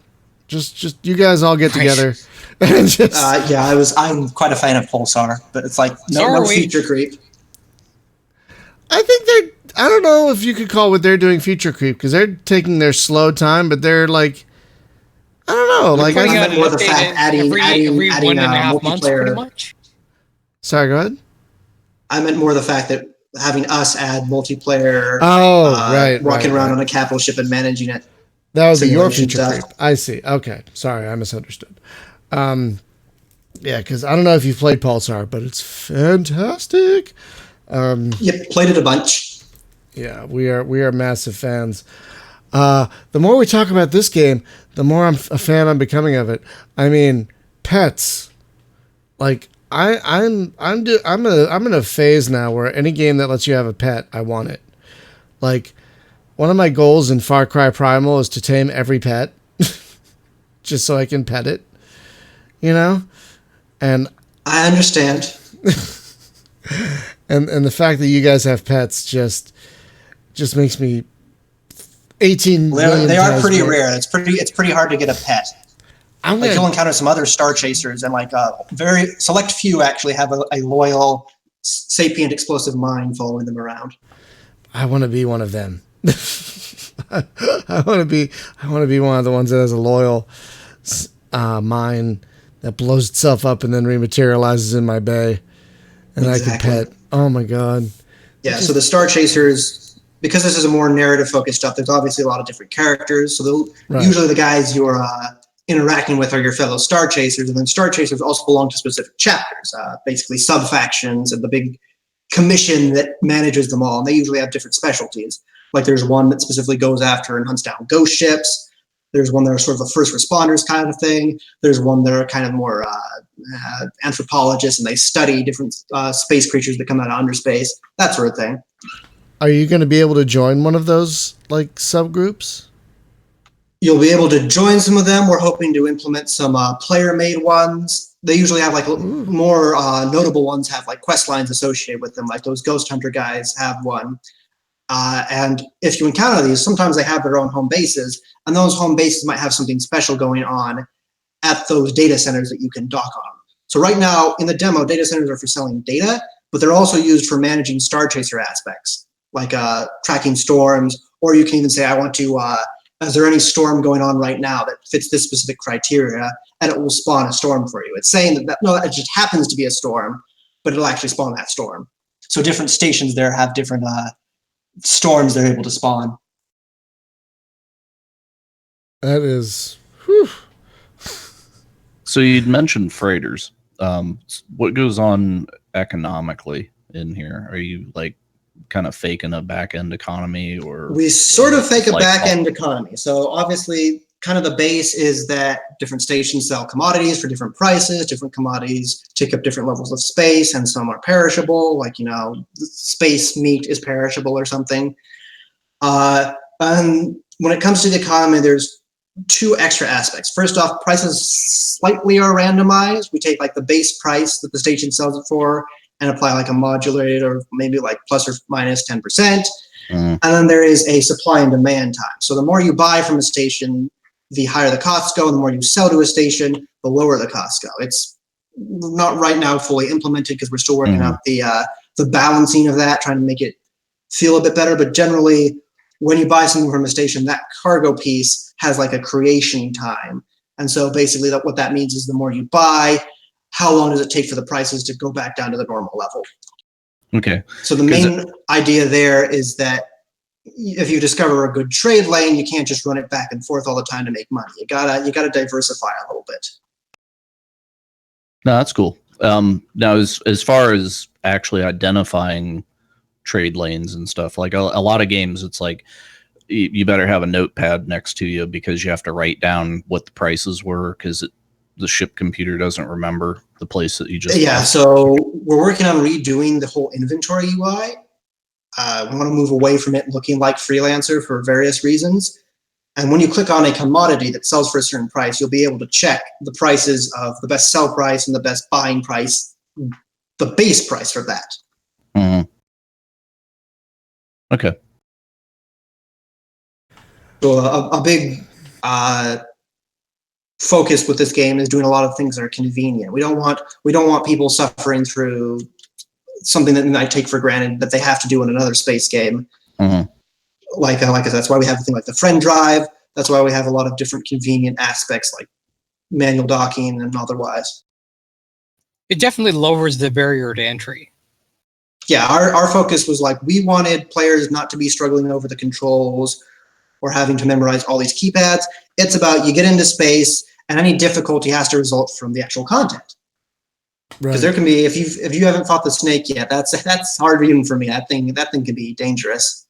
Just you guys all get together. And I'm quite a fan of Pulsar, but it's like no feature creep. I think I don't know if you could call what they're doing feature creep, because they're taking their slow time, but they're like, I don't know. Like I meant more the fact adding 1.5 months, pretty much. Sorry, go ahead. I meant more the fact that having us add multiplayer. Walking around on a capital ship and managing it. That would be your feature creep. I see. Okay, sorry, I misunderstood. Yeah, because I don't know if you've played Pulsar, but it's fantastic. Yep, played it a bunch. Yeah, we are massive fans. The more we talk about this game, the more a fan I'm becoming of it. I mean, pets. Like, I'm in a phase now where any game that lets you have a pet, I want it. Like, one of my goals in Far Cry Primal is to tame every pet, just so I can pet it. You know, and I understand. and the fact that you guys have pets just makes me 18 million. They are pretty more. rare. It's pretty hard to get a pet. You'll encounter some other star chasers, and very select few actually have a loyal, sapient, explosive mind following them around. I want to be one of them. I want to be one of the ones that has a loyal mind that blows itself up and then rematerializes in my bay, and exactly. I can pet. Oh my god! Yeah. So the star chasers, because this is a more narrative focused stuff, there's obviously a lot of different characters. So usually the guys you're interacting with are your fellow star chasers, and then star chasers also belong to specific chapters, basically sub factions and the big commission that manages them all. And they usually have different specialties. Like there's one that specifically goes after and hunts down ghost ships. There's one that are sort of a first responders kind of thing. There's one that are kind of more anthropologists, and they study different space creatures that come out of Underspace, that sort of thing. Are you going to be able to join one of those subgroups? You'll be able to join some of them. We're hoping to implement some player-made ones. They usually have more notable ones have quest lines associated with them, like those Ghost Hunter guys have one. And if you encounter these, sometimes they have their own home bases, and those home bases might have something special going on at those data centers that you can dock on. So right now in the demo, data centers are for selling data, but they're also used for managing Star Chaser aspects, like tracking storms, or you can even say, I want to, is there any storm going on right now that fits this specific criteria, and it will spawn a storm for you. It's saying that it just happens to be a storm, but it'll actually spawn that storm. So different stations there have different storms they're able to spawn. That is, whew. So you'd mentioned freighters. What goes on economically in here? Are you kind of faking a back end economy, or we sort of fake a back end economy? So obviously, kind of the base is that different stations sell commodities for different prices. Different commodities take up different levels of space, and some are perishable. Space meat is perishable or something. And when it comes to the economy, there's two extra aspects. First off, prices slightly are randomized. We take the base price that the station sells it for and apply a modulated or maybe plus or minus 10%. And then there is a supply and demand time. So the more you buy from a station, the higher the costs go, and the more you sell to a station, the lower the costs go. It's not right now fully implemented because we're still working out the balancing of that, trying to make it feel a bit better. But generally, when you buy something from a station, that cargo piece has a creation time. And so basically what that means is the more you buy, how long does it take for the prices to go back down to the normal level? Okay. So the main idea there is that if you discover a good trade lane, you can't just run it back and forth all the time to make money. You gotta diversify a little bit. No, that's cool. Now, as far as actually identifying trade lanes and stuff, a lot of games, it's you better have a notepad next to you because you have to write down what the prices were, because the ship computer doesn't remember the place that you just left. So we're working on redoing the whole inventory UI. We want to move away from it looking like Freelancer for various reasons. And when you click on a commodity that sells for a certain price, you'll be able to check the prices of the best sell price and the best buying price, the base price for that. Mm-hmm. Okay. So a big focus with this game is doing a lot of things that are convenient. We don't want people suffering through something that I take for granted that they have to do in another space game. Mm-hmm. That's why we have a thing like the friend drive. That's why we have a lot of different convenient aspects like manual docking and otherwise. It definitely lowers the barrier to entry. Yeah, our focus was we wanted players not to be struggling over the controls or having to memorize all these keypads. It's about you get into space, and any difficulty has to result from the actual content. Because there can be, if you haven't fought the snake yet, that's hard even for me. That thing can be dangerous.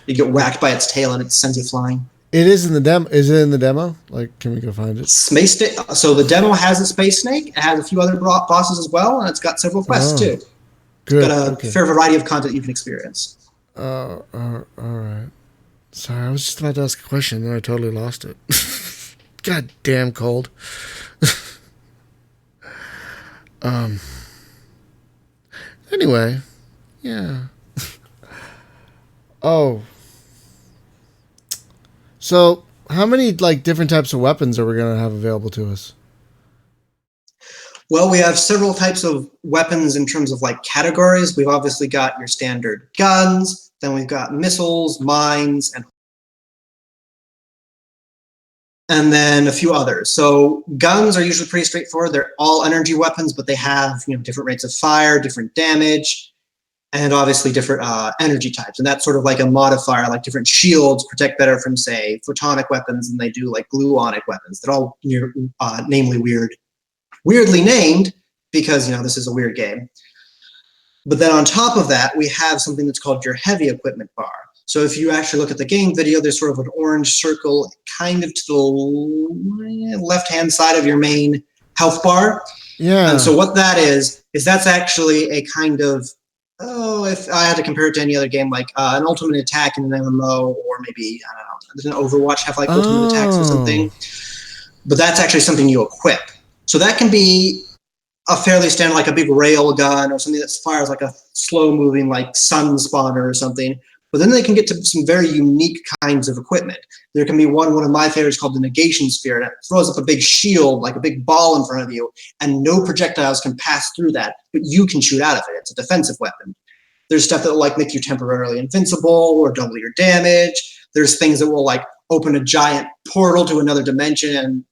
You get whacked by its tail and it sends you flying. It is in the demo. Is it in the demo? Like, can we go find it? So the demo has a space snake. It has a few other bosses as well, and it's got several quests too. Good. It's got a fair variety of content you can experience. All right. Sorry, I was just about to ask a question, then I totally lost it. God damn cold. Anyway, yeah. Oh. So, how many like different types of weapons are we going to have available to us? Well, we have several types of weapons in terms of like categories. We've obviously got your standard guns, then we've got missiles, mines, and then a few others. So guns are usually pretty straightforward. They're all energy weapons, but they have different rates of fire, different damage, and obviously different energy types. And that's sort of like a modifier, like different shields protect better from, say, photonic weapons than they do like gluonic weapons. They're all weirdly named because this is a weird game. But then on top of that, we have something that's called your heavy equipment bar. So if you actually look at the game video, there's sort of an orange circle kind of to the left-hand side of your main health bar. Yeah. And so what that is that's actually a kind of, if I had to compare it to any other game, like an ultimate attack in an MMO, or maybe, I don't know, doesn't Overwatch have like ultimate attacks or something? But that's actually something you equip. So that can be a fairly standard, like a big rail gun or something that fires like a slow-moving like sun spawner or something. But then they can get to some very unique kinds of equipment. There can be one of my favorites called the negation sphere, and it throws up a big shield, like a big ball in front of you, and no projectiles can pass through that, but you can shoot out of it. It's a defensive weapon. There's stuff that will like make you temporarily invincible or double your damage. There's things that will like open a giant portal to another dimension and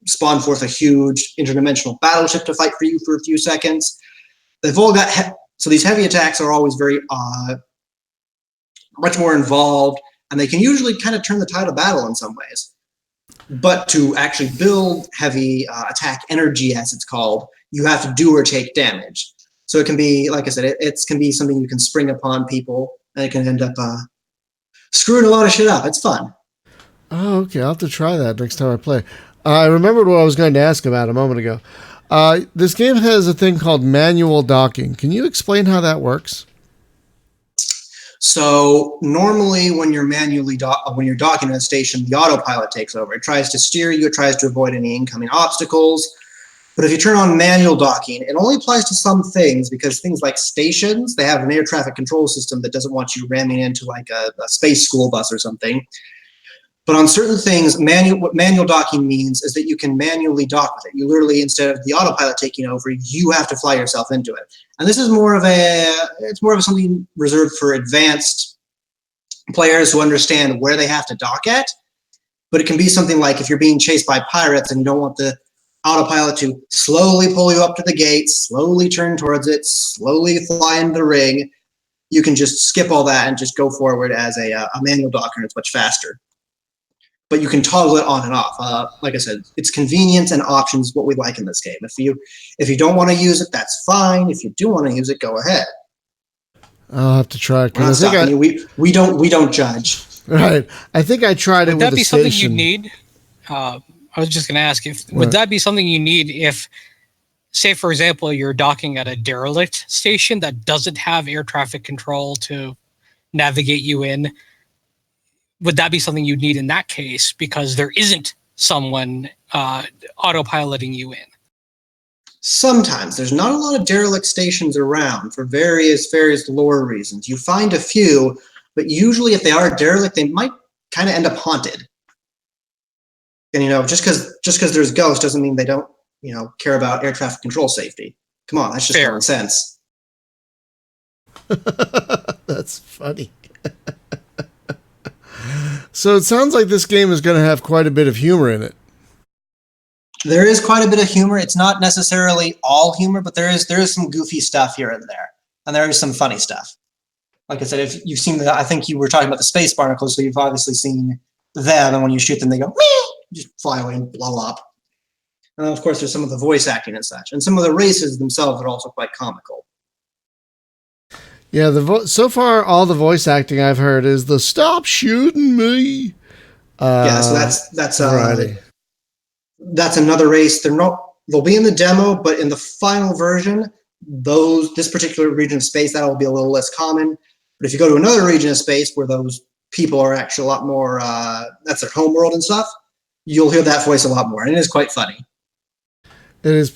spawn forth a huge interdimensional battleship to fight for you for a few seconds. They've all got so these heavy attacks are always very much more involved, and they can usually kind of turn the tide of battle in some ways. But to actually build heavy attack energy, as it's called, you have to do or take damage. So it can be, like I said, it can be something you can spring upon people, and it can end up screwing a lot of shit up. It's fun. Oh, okay. I'll have to try that next time I play. I remembered what I was going to ask about a moment ago. This game has a thing called manual docking. Can you explain how that works? So normally when you're docking at a station, the autopilot takes over. It tries to steer you. It tries to avoid any incoming obstacles. But if you turn on manual docking, it only applies to some things, because things like stations, they have an air traffic control system that doesn't want you ramming into like a space school bus or something. But on certain things, what manual docking means is that you can manually dock with it. You literally, instead of the autopilot taking over, you have to fly yourself into it. And this is more of something reserved for advanced players who understand where they have to dock at. But it can be something like if you're being chased by pirates and you don't want the autopilot to slowly pull you up to the gate, slowly turn towards it, slowly fly into the ring, you can just skip all that and just go forward as a manual docker, and it's much faster. But you can toggle it on and off. Like I said, it's convenience and options, what we like in this game. If you don't want to use it, that's fine. If you do want to use it, go ahead. I'll have to try it. We're not stopping you. We don't judge. Right. I think I tried it with a station. Would that be something you need? I was just going to ask would that be something you need if, say, for example, you're docking at a derelict station that doesn't have air traffic control to navigate you in? Would that be something you'd need in that case, because there isn't someone autopiloting you in? Sometimes. There's not a lot of derelict stations around for various lore reasons. You find a few, but usually if they are derelict, they might kind of end up haunted. And just because there's ghosts doesn't mean they don't care about air traffic control safety. Come on, that's just common sense. That's funny. So it sounds like this game is going to have quite a bit of humor in it. There is quite a bit of humor. It's not necessarily all humor, but there is some goofy stuff here and there, and there is some funny stuff. Like I said, if you've seen I think you were talking about the space barnacles, so you've obviously seen them, and when you shoot them, they go meh, just fly away and blow up. And of course, there's some of the voice acting and such, and some of the races themselves are also quite comical. Yeah, so far all the voice acting I've heard is the "Stop shooting me." So that's another race. They'll be in the demo, but in the final version, this particular region of space, that'll be a little less common. But if you go to another region of space where those people are actually a lot more, that's their home world and stuff, you'll hear that voice a lot more, and it is quite funny. It is.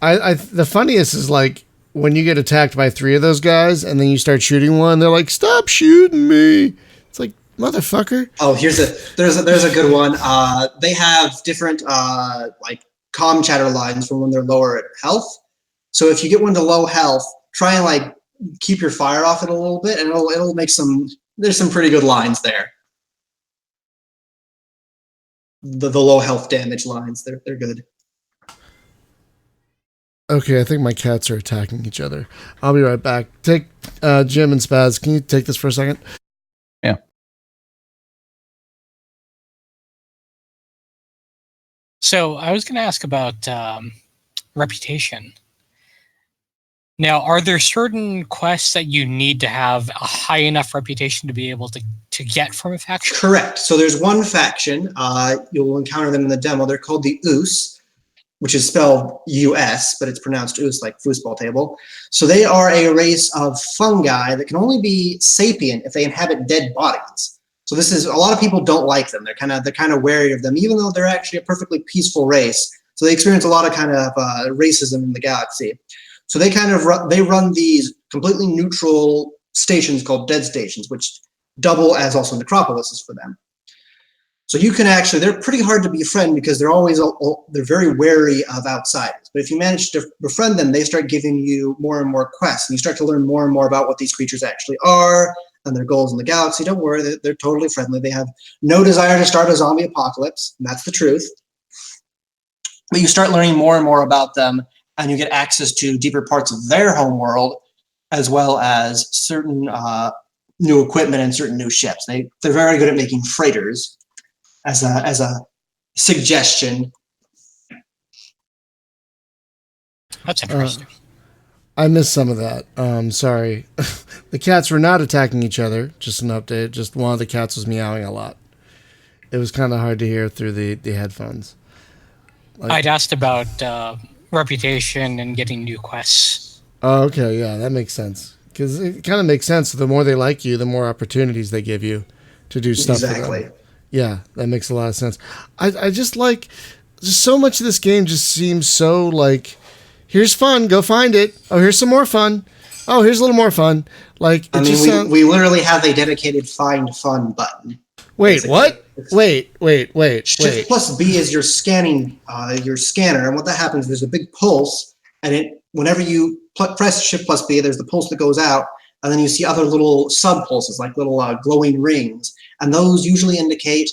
The funniest is like when you get attacked by 3 of those guys, and then you start shooting one. They're like, "Stop shooting me!" It's like, motherfucker. Oh, there's a good one. They have different like comm chatter lines from when they're lower at health. So if you get one to low health, try and like keep your fire off it a little bit, and it'll make there's some pretty good lines there. The low health damage lines, they're good. Okay, I think my cats are attacking each other. I'll be right back. Take Jim and Spaz. Can you take this for a second? Yeah. So I was going to ask about reputation. Now, are there certain quests that you need to have a high enough reputation to be able to get from a faction? Correct. So there's one faction. You'll encounter them in the demo. They're called the Oos, which is spelled US, but it's pronounced Oos like foosball table. So they are a race of fungi that can only be sapient if they inhabit dead bodies. So a lot of people don't like them. They're kind of wary of them, even though they're actually a perfectly peaceful race. So they experience a lot of kind of racism in the galaxy. So they run these completely neutral stations called dead stations, which double as also necropolises for them. So they're pretty hard to befriend because they're very wary of outsiders. But if you manage to befriend them, they start giving you more and more quests, and you start to learn more and more about what these creatures actually are and their goals in the galaxy. Don't worry, they're totally friendly. They have no desire to start a zombie apocalypse, and that's the truth. But you start learning more and more about them, and you get access to deeper parts of their home world, as well as certain new equipment and certain new ships. They're very good at making freighters. As a suggestion. That's interesting. I missed some of that. Sorry. The cats were not attacking each other. Just an update. Just one of the cats was meowing a lot. It was kind of hard to hear through the headphones. I'd asked about reputation and getting new quests. Oh, okay. Yeah, that makes sense. Because it kind of makes sense. The more they like you, the more opportunities they give you to do stuff. Exactly. For them. Yeah, that makes a lot of sense. I just like, just so much of this game just seems so like, here's fun, go find it. Oh, here's some more fun. Oh, here's a little more fun. Like, we literally have a dedicated find fun button. Wait, basically. What? Wait. Shift plus B is your scanning, your scanner, and what that happens, there's a big pulse, and whenever you press Shift plus B, there's the pulse that goes out, and then you see other little sub pulses, like little glowing rings. And those usually indicate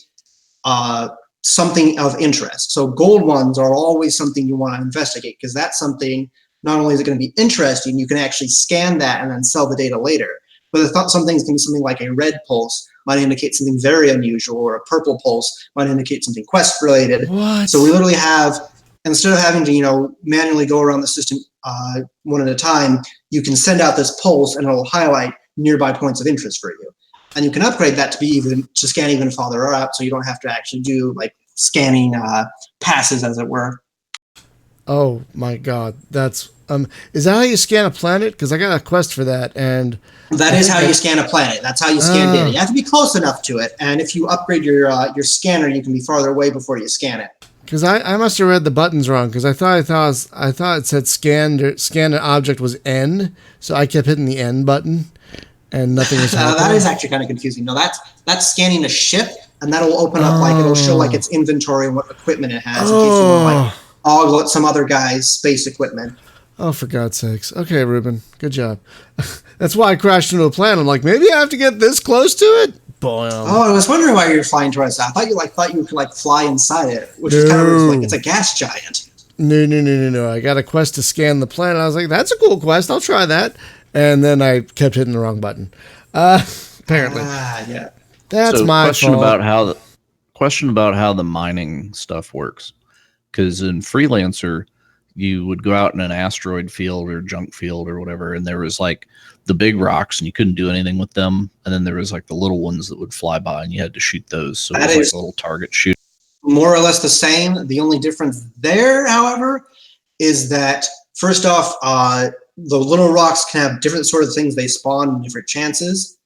something of interest. So gold ones are always something you want to investigate, because that's something, not only is it going to be interesting, you can actually scan that and then sell the data later. But some things can be something like a red pulse might indicate something very unusual, or a purple pulse might indicate something quest related. What? So we literally have, instead of having to manually go around the system one at a time, you can send out this pulse and it'll highlight nearby points of interest for you. And you can upgrade that to scan even farther out, so you don't have to actually do like scanning passes, as it were. Oh my God, that's is that how you scan a planet? Because I got a quest for that, and that is how you scan a planet. That's how you scan data. You have to be close enough to it, and if you upgrade your scanner, you can be farther away before you scan it. Because I must have read the buttons wrong. Because I thought it said scan an object was N, so I kept hitting the N button. And nothing was happening. That is actually kind of confusing. No, that's scanning a ship, and that'll open up it'll show like its inventory and what equipment it has in case you want to ogle at some other guy's space equipment. Oh, for God's sakes! Okay, Ruben, good job. That's why I crashed into a planet. I'm like, maybe I have to get this close to it. Boom. Oh, I was wondering why you were flying towards that. I thought you could fly inside it, which is kind of like it's a gas giant. No. I got a quest to scan the planet. I was like, that's a cool quest. I'll try that. And then I kept hitting the wrong button. Apparently. Yeah. That's my fault. Question about how the mining stuff works. Because in Freelancer, you would go out in an asteroid field or junk field or whatever, and there was the big rocks, and you couldn't do anything with them. And then there was like the little ones that would fly by, and you had to shoot those. So That it was is like a little target shoot. more or less the same. The only difference there, however, is that first off, the little rocks can have different sort of things they spawn and different chances.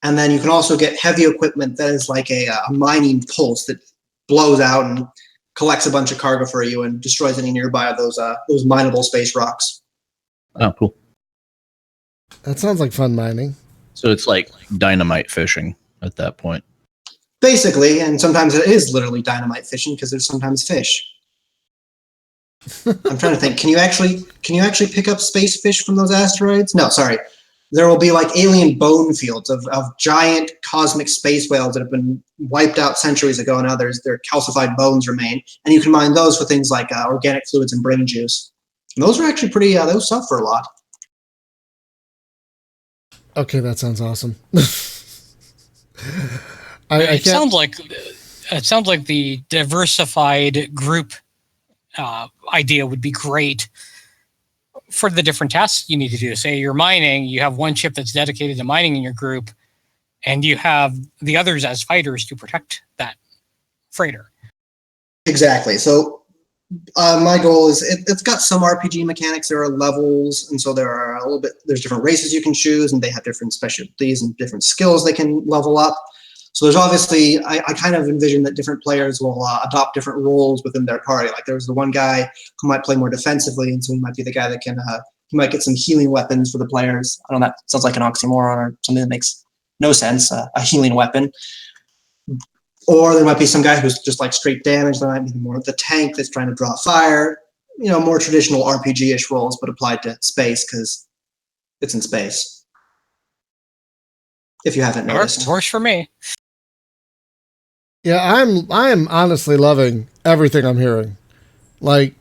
And then you can also get heavy equipment that is like a mining pulse that blows out and collects a bunch of cargo for you and destroys any nearby of those mineable space rocks. Oh, cool. That sounds like fun mining. So it's like dynamite fishing at that point. Basically, and sometimes it is literally dynamite fishing because there's sometimes fish. I'm trying to think. Can you actually pick up space fish from those asteroids? No, sorry. There will be like alien bone fields of giant cosmic space whales that have been wiped out centuries ago. Now their calcified bones remain, and you can mine those for things like organic fluids and brain juice. And those are actually pretty. Those suffer a lot. Okay, that sounds awesome. It sounds like the diversified group idea would be great for the different tasks you need to do. Say you're mining, you have one ship that's dedicated to mining in your group, and you have the others as fighters to protect that freighter. Exactly. So my goal is it's got some RPG mechanics. There are levels, and so there's different races you can choose, and they have different specialties and different skills they can level up. So there's obviously, I kind of envision that different players will adopt different roles within their party. Like there's the one guy who might play more defensively, and so he might be the guy that he might get some healing weapons for the players. I don't know, that sounds like an oxymoron or something that makes no sense, a healing weapon. Or there might be some guy who's just like straight damage. There might be more of the tank that's trying to draw fire. More traditional RPG-ish roles, but applied to space because it's in space. If you haven't noticed. Works for me. Yeah, I'm honestly loving everything I'm hearing. Like,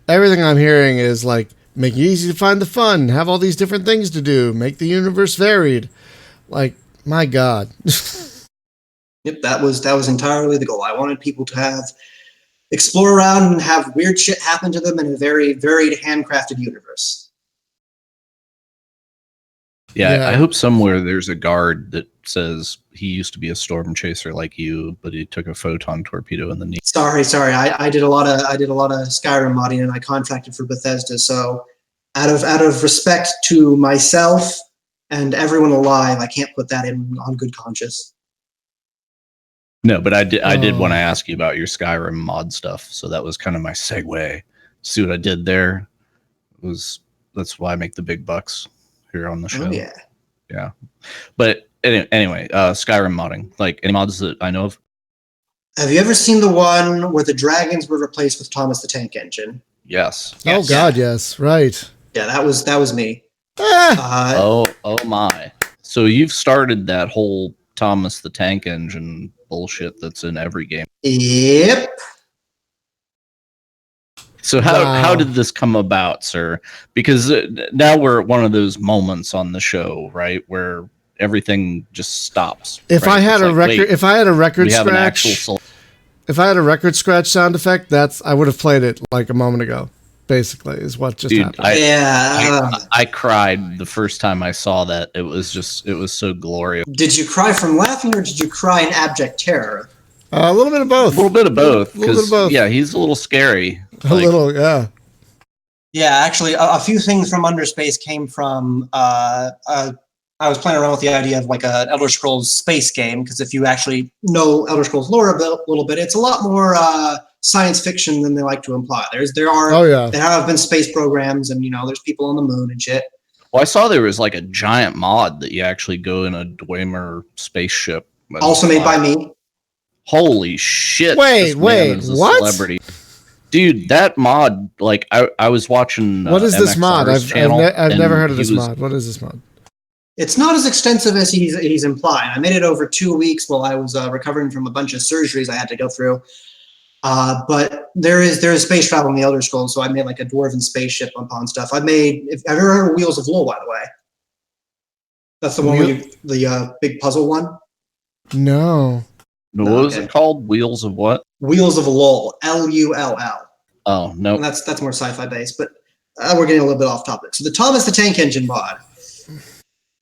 everything I'm hearing is like, make it easy to find the fun, have all these different things to do, make the universe varied. Like, my God. Yep, that was entirely the goal. I wanted people to explore around and have weird shit happen to them in a very varied, handcrafted universe. Yeah, I hope somewhere there's a guard that says he used to be a storm chaser like you, but he took a photon torpedo in the knee. Sorry. I did a lot of Skyrim modding, and I contracted for Bethesda. So, out of respect to myself and everyone alive, I can't put that in on good conscience. No, but I did want to ask you about your Skyrim mod stuff. So that was kind of my segue. See what I did there? That's why I make the big bucks here on the show. Oh, yeah. Yeah. But anyway, Skyrim modding, like any mods that I know of. Have you ever seen the one where the dragons were replaced with Thomas the Tank Engine? Yes. Oh God, yes. Right. Yeah, that was me. Oh my. So you've started that whole Thomas the Tank Engine bullshit that's in every game. Yep. So how did this come about, sir? Because now we're at one of those moments on the show, right, where everything just stops. If right? I had a record, if I had a record have scratch, if I had a record scratch sound effect, I would have played it like a moment ago. Basically, is what just happened. I cried the first time I saw that. It was so glorious. Did you cry from laughing, or did you cry in abject terror? A little bit of both. A little bit of both. Yeah, he's a little scary. A little, yeah. Yeah, actually, a few things from Underspace came from. I was playing around with the idea of like an Elder Scrolls space game, because if you actually know Elder Scrolls lore a little bit, it's a lot more science fiction than they like to imply. There have been space programs, and there's people on the moon and shit. Well, I saw there was like a giant mod that you actually go in a Dwemer spaceship. Also made by me. Holy shit! Wait, what? Celebrity. Dude, that mod, like I was watching. What is this mod? I've never heard of this mod. What is this mod? It's not as extensive as he's implying. I made it over 2 weeks while I was recovering from a bunch of surgeries I had to go through. But there is space travel in the Elder Scrolls, so I made like a dwarven spaceship on stuff. Have you ever heard of Wheels of Lore, by the way? That's the one where the big puzzle one? No. What was it called? Wheels of what? Wheels of Lull. Lull. Oh, no. And that's more sci-fi based, but we're getting a little bit off topic. So the Thomas the Tank Engine mod.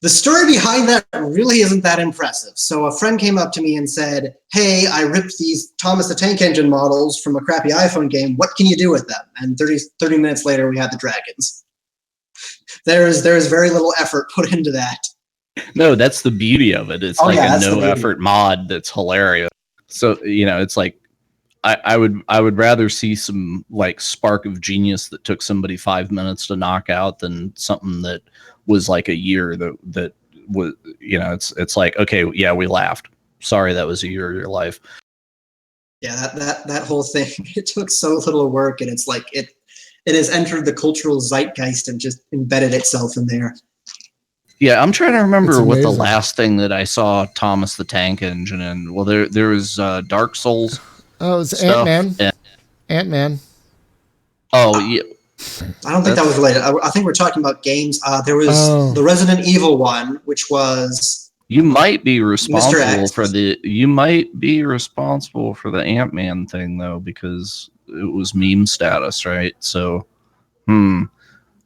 The story behind that really isn't that impressive. So a friend came up to me and said, hey, I ripped these Thomas the Tank Engine models from a crappy iPhone game. What can you do with them? And 30 minutes later, we had the dragons. There's very little effort put into that. No, that's the beauty of it. It's a no effort mod that's hilarious. So, it's like I would rather see some like spark of genius that took somebody 5 minutes to knock out than something that was like a year that was, it's like, okay, yeah, we laughed. Sorry, that was a year of your life. Yeah, that whole thing, it took so little work, and it's like it has entered the cultural zeitgeist and just embedded itself in there. Yeah, I'm trying to remember what the last thing that I saw Thomas the Tank Engine in. Well, there was Dark Souls. Oh, it's Ant-Man. Ant-Man. Oh, yeah. I don't think that was related. I think we're talking about games. There was the Resident Evil one, which was you might be responsible for the Ant-Man thing though, because it was meme status, right? So, I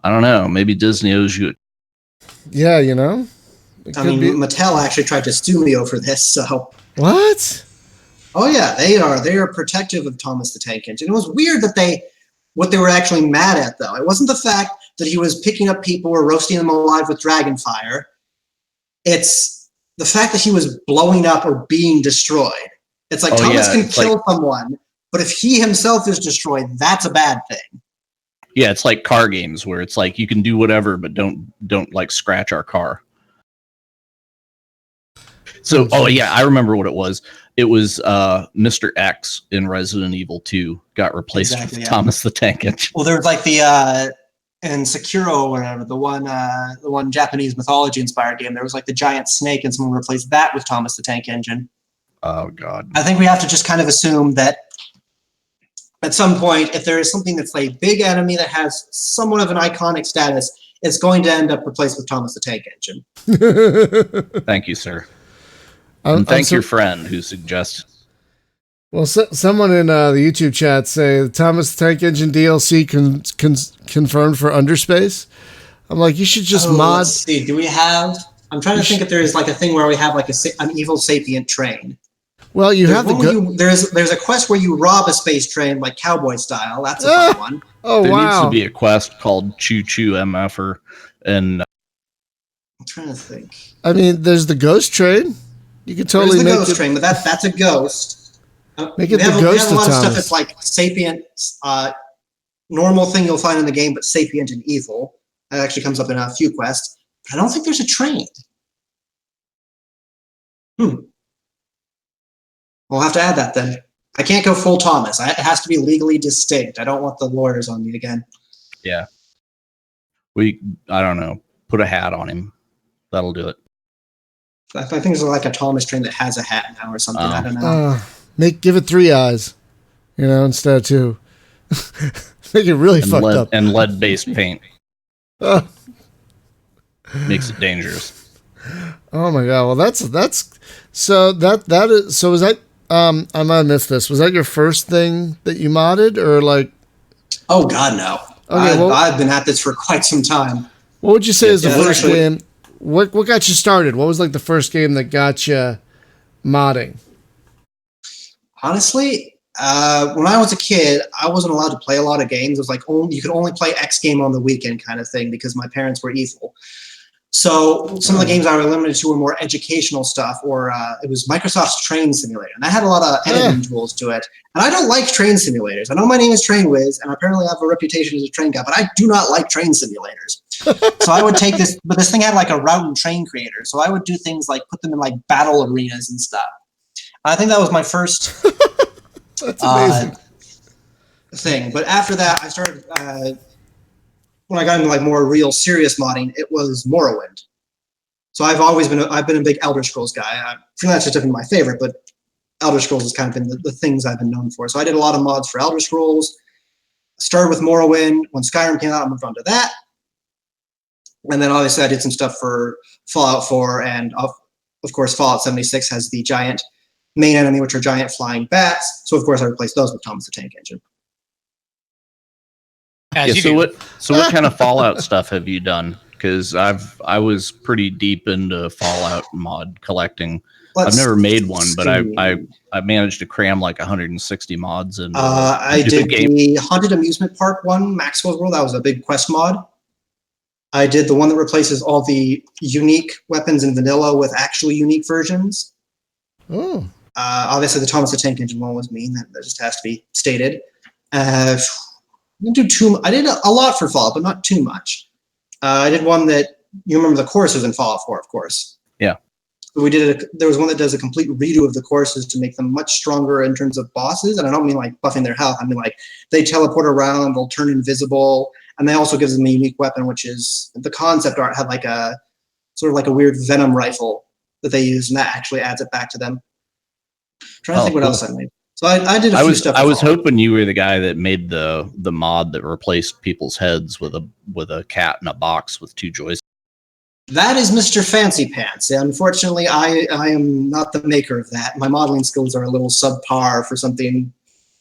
don't know. Maybe Disney owes you. Yeah, Mattel actually tried to sue me over this. So what? Oh yeah, they are protective of Thomas the Tank Engine. It was weird that what they were actually mad at, though. It wasn't the fact that he was picking up people or roasting them alive with dragon fire. It's the fact that he was blowing up or being destroyed. It's like Thomas can kill someone, but if he himself is destroyed, that's a bad thing. Yeah, it's like car games where it's like you can do whatever, but don't like scratch our car. So, I remember what it was. It was Mr. X in Resident Evil 2 got replaced with Thomas the Tank Engine. Well, there was like the in Sekiro or whatever, the one Japanese mythology inspired game. There was like the giant snake, and someone replaced that with Thomas the Tank Engine. Oh God! I think we have to just kind of assume that at some point, if there is something that's a big enemy that has somewhat of an iconic status, it's going to end up replaced with Thomas the Tank Engine. Thank you, sir. And thank your friend who suggested. Well, someone in the YouTube chat say Thomas the Tank Engine DLC confirmed for Underspace. I'm like, you should just mod. Let's see. Do we have? I'm trying to think if there is like a thing where we have like an evil sapient train. Well, there's a quest where you rob a space train like cowboy style. That's a fun one. Oh, there wow. needs to be a quest called Choo Choo MFer, and I'm trying to think. I mean, there's the ghost train. You could totally make ghost train, but that's a ghost. Make it the ghost. We have a lot of stuff that's like sapient, normal thing you'll find in the game, but sapient and evil. That actually comes up in a few quests. But I don't think there's a train. We'll have to add that then. I can't go full Thomas. It has to be legally distinct. I don't want the lawyers on me again. Yeah. I don't know. Put a hat on him. That'll do it. I think there's like a Thomas train that has a hat now or something. I don't know. Give it 3 eyes, instead of 2. Make it really fucked up. And lead-based paint. Makes it dangerous. Oh my god! Well, that's so that is so. Was that I might have missed this. Was that your first thing that you modded, or like? Oh god, no! Okay, I've been at this for quite some time. What would you say is the first game? What got you started? What was like the first game that got you modding? Honestly, when I was a kid, I wasn't allowed to play a lot of games. It was like you could only play X game on the weekend kind of thing because my parents were evil. So some of the games I was limited to were more educational stuff, or it was Microsoft's Train Simulator, and that had a lot of editing tools to it. And I don't like train simulators. I know my name is Train Wiz, and apparently I have a reputation as a train guy, but I do not like train simulators. So I would take this, but this thing had like a route and train creator, so I would do things like put them in like battle arenas and stuff. I think that was my first That's amazing. Thing. But after that, I started. When I got into like more real serious modding, it was Morrowind. So I've been a big Elder Scrolls guy. Freelanceresque is definitely my favorite, but Elder Scrolls has kind of been the things I've been known for. So I did a lot of mods for Elder Scrolls. Started with Morrowind. When Skyrim came out, I moved on to that. And then obviously I did some stuff for Fallout 4, and of course Fallout 76 has the giant main enemy, which are giant flying bats. So of course I replaced those with Thomas the Tank Engine. So what kind of Fallout stuff have you done? because I was pretty deep into Fallout mod collecting. I've never made one, but I managed to cram like 160 mods in. I did the Haunted Amusement Park one, Maxwell's World. That was a big quest mod. I did the one that replaces all the unique weapons in vanilla with actually unique versions. Oh. Obviously, the Thomas the Tank Engine one was mean. That just has to be stated. I didn't do I did a lot for Fallout, but not too much. I did one that you remember the courses in Fallout 4, of course. Yeah. We did there was one that does a complete redo of the courses to make them much stronger in terms of bosses, and I don't mean like buffing their health. I mean like they teleport around, they'll turn invisible, and they also gives them a unique weapon, which is the concept art had like a sort of like a weird venom rifle that they use, and that actually adds it back to them. I'm trying to think what else I made. So I did a few stuff. I was hoping you were the guy that made the mod that replaced people's heads with a cat in a box with 2 joysticks. That is Mr. Fancy Pants. Unfortunately, I am not the maker of that. My modeling skills are a little subpar for something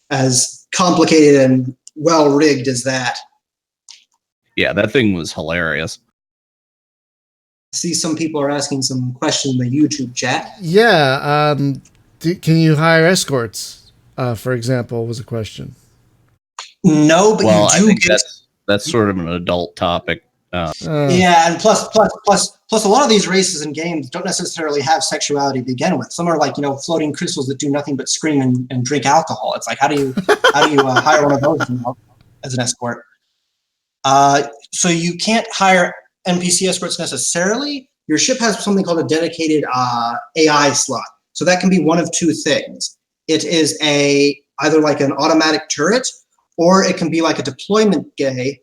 as complicated and well-rigged as that. Yeah, that thing was hilarious. I see some people are asking some questions in the YouTube chat. Yeah, can you hire escorts, for example, was a question. No, but well, you do I think that's sort of an adult topic. Yeah, and plus, a lot of these races and games don't necessarily have sexuality to begin with. Some are like floating crystals that do nothing but scream and drink alcohol. It's like how do you hire one of those as an escort? So you can't hire NPC escorts necessarily. Your ship has something called a dedicated AI slot. So that can be one of 2 things. It is either like an automatic turret, or it can be like a deployment gay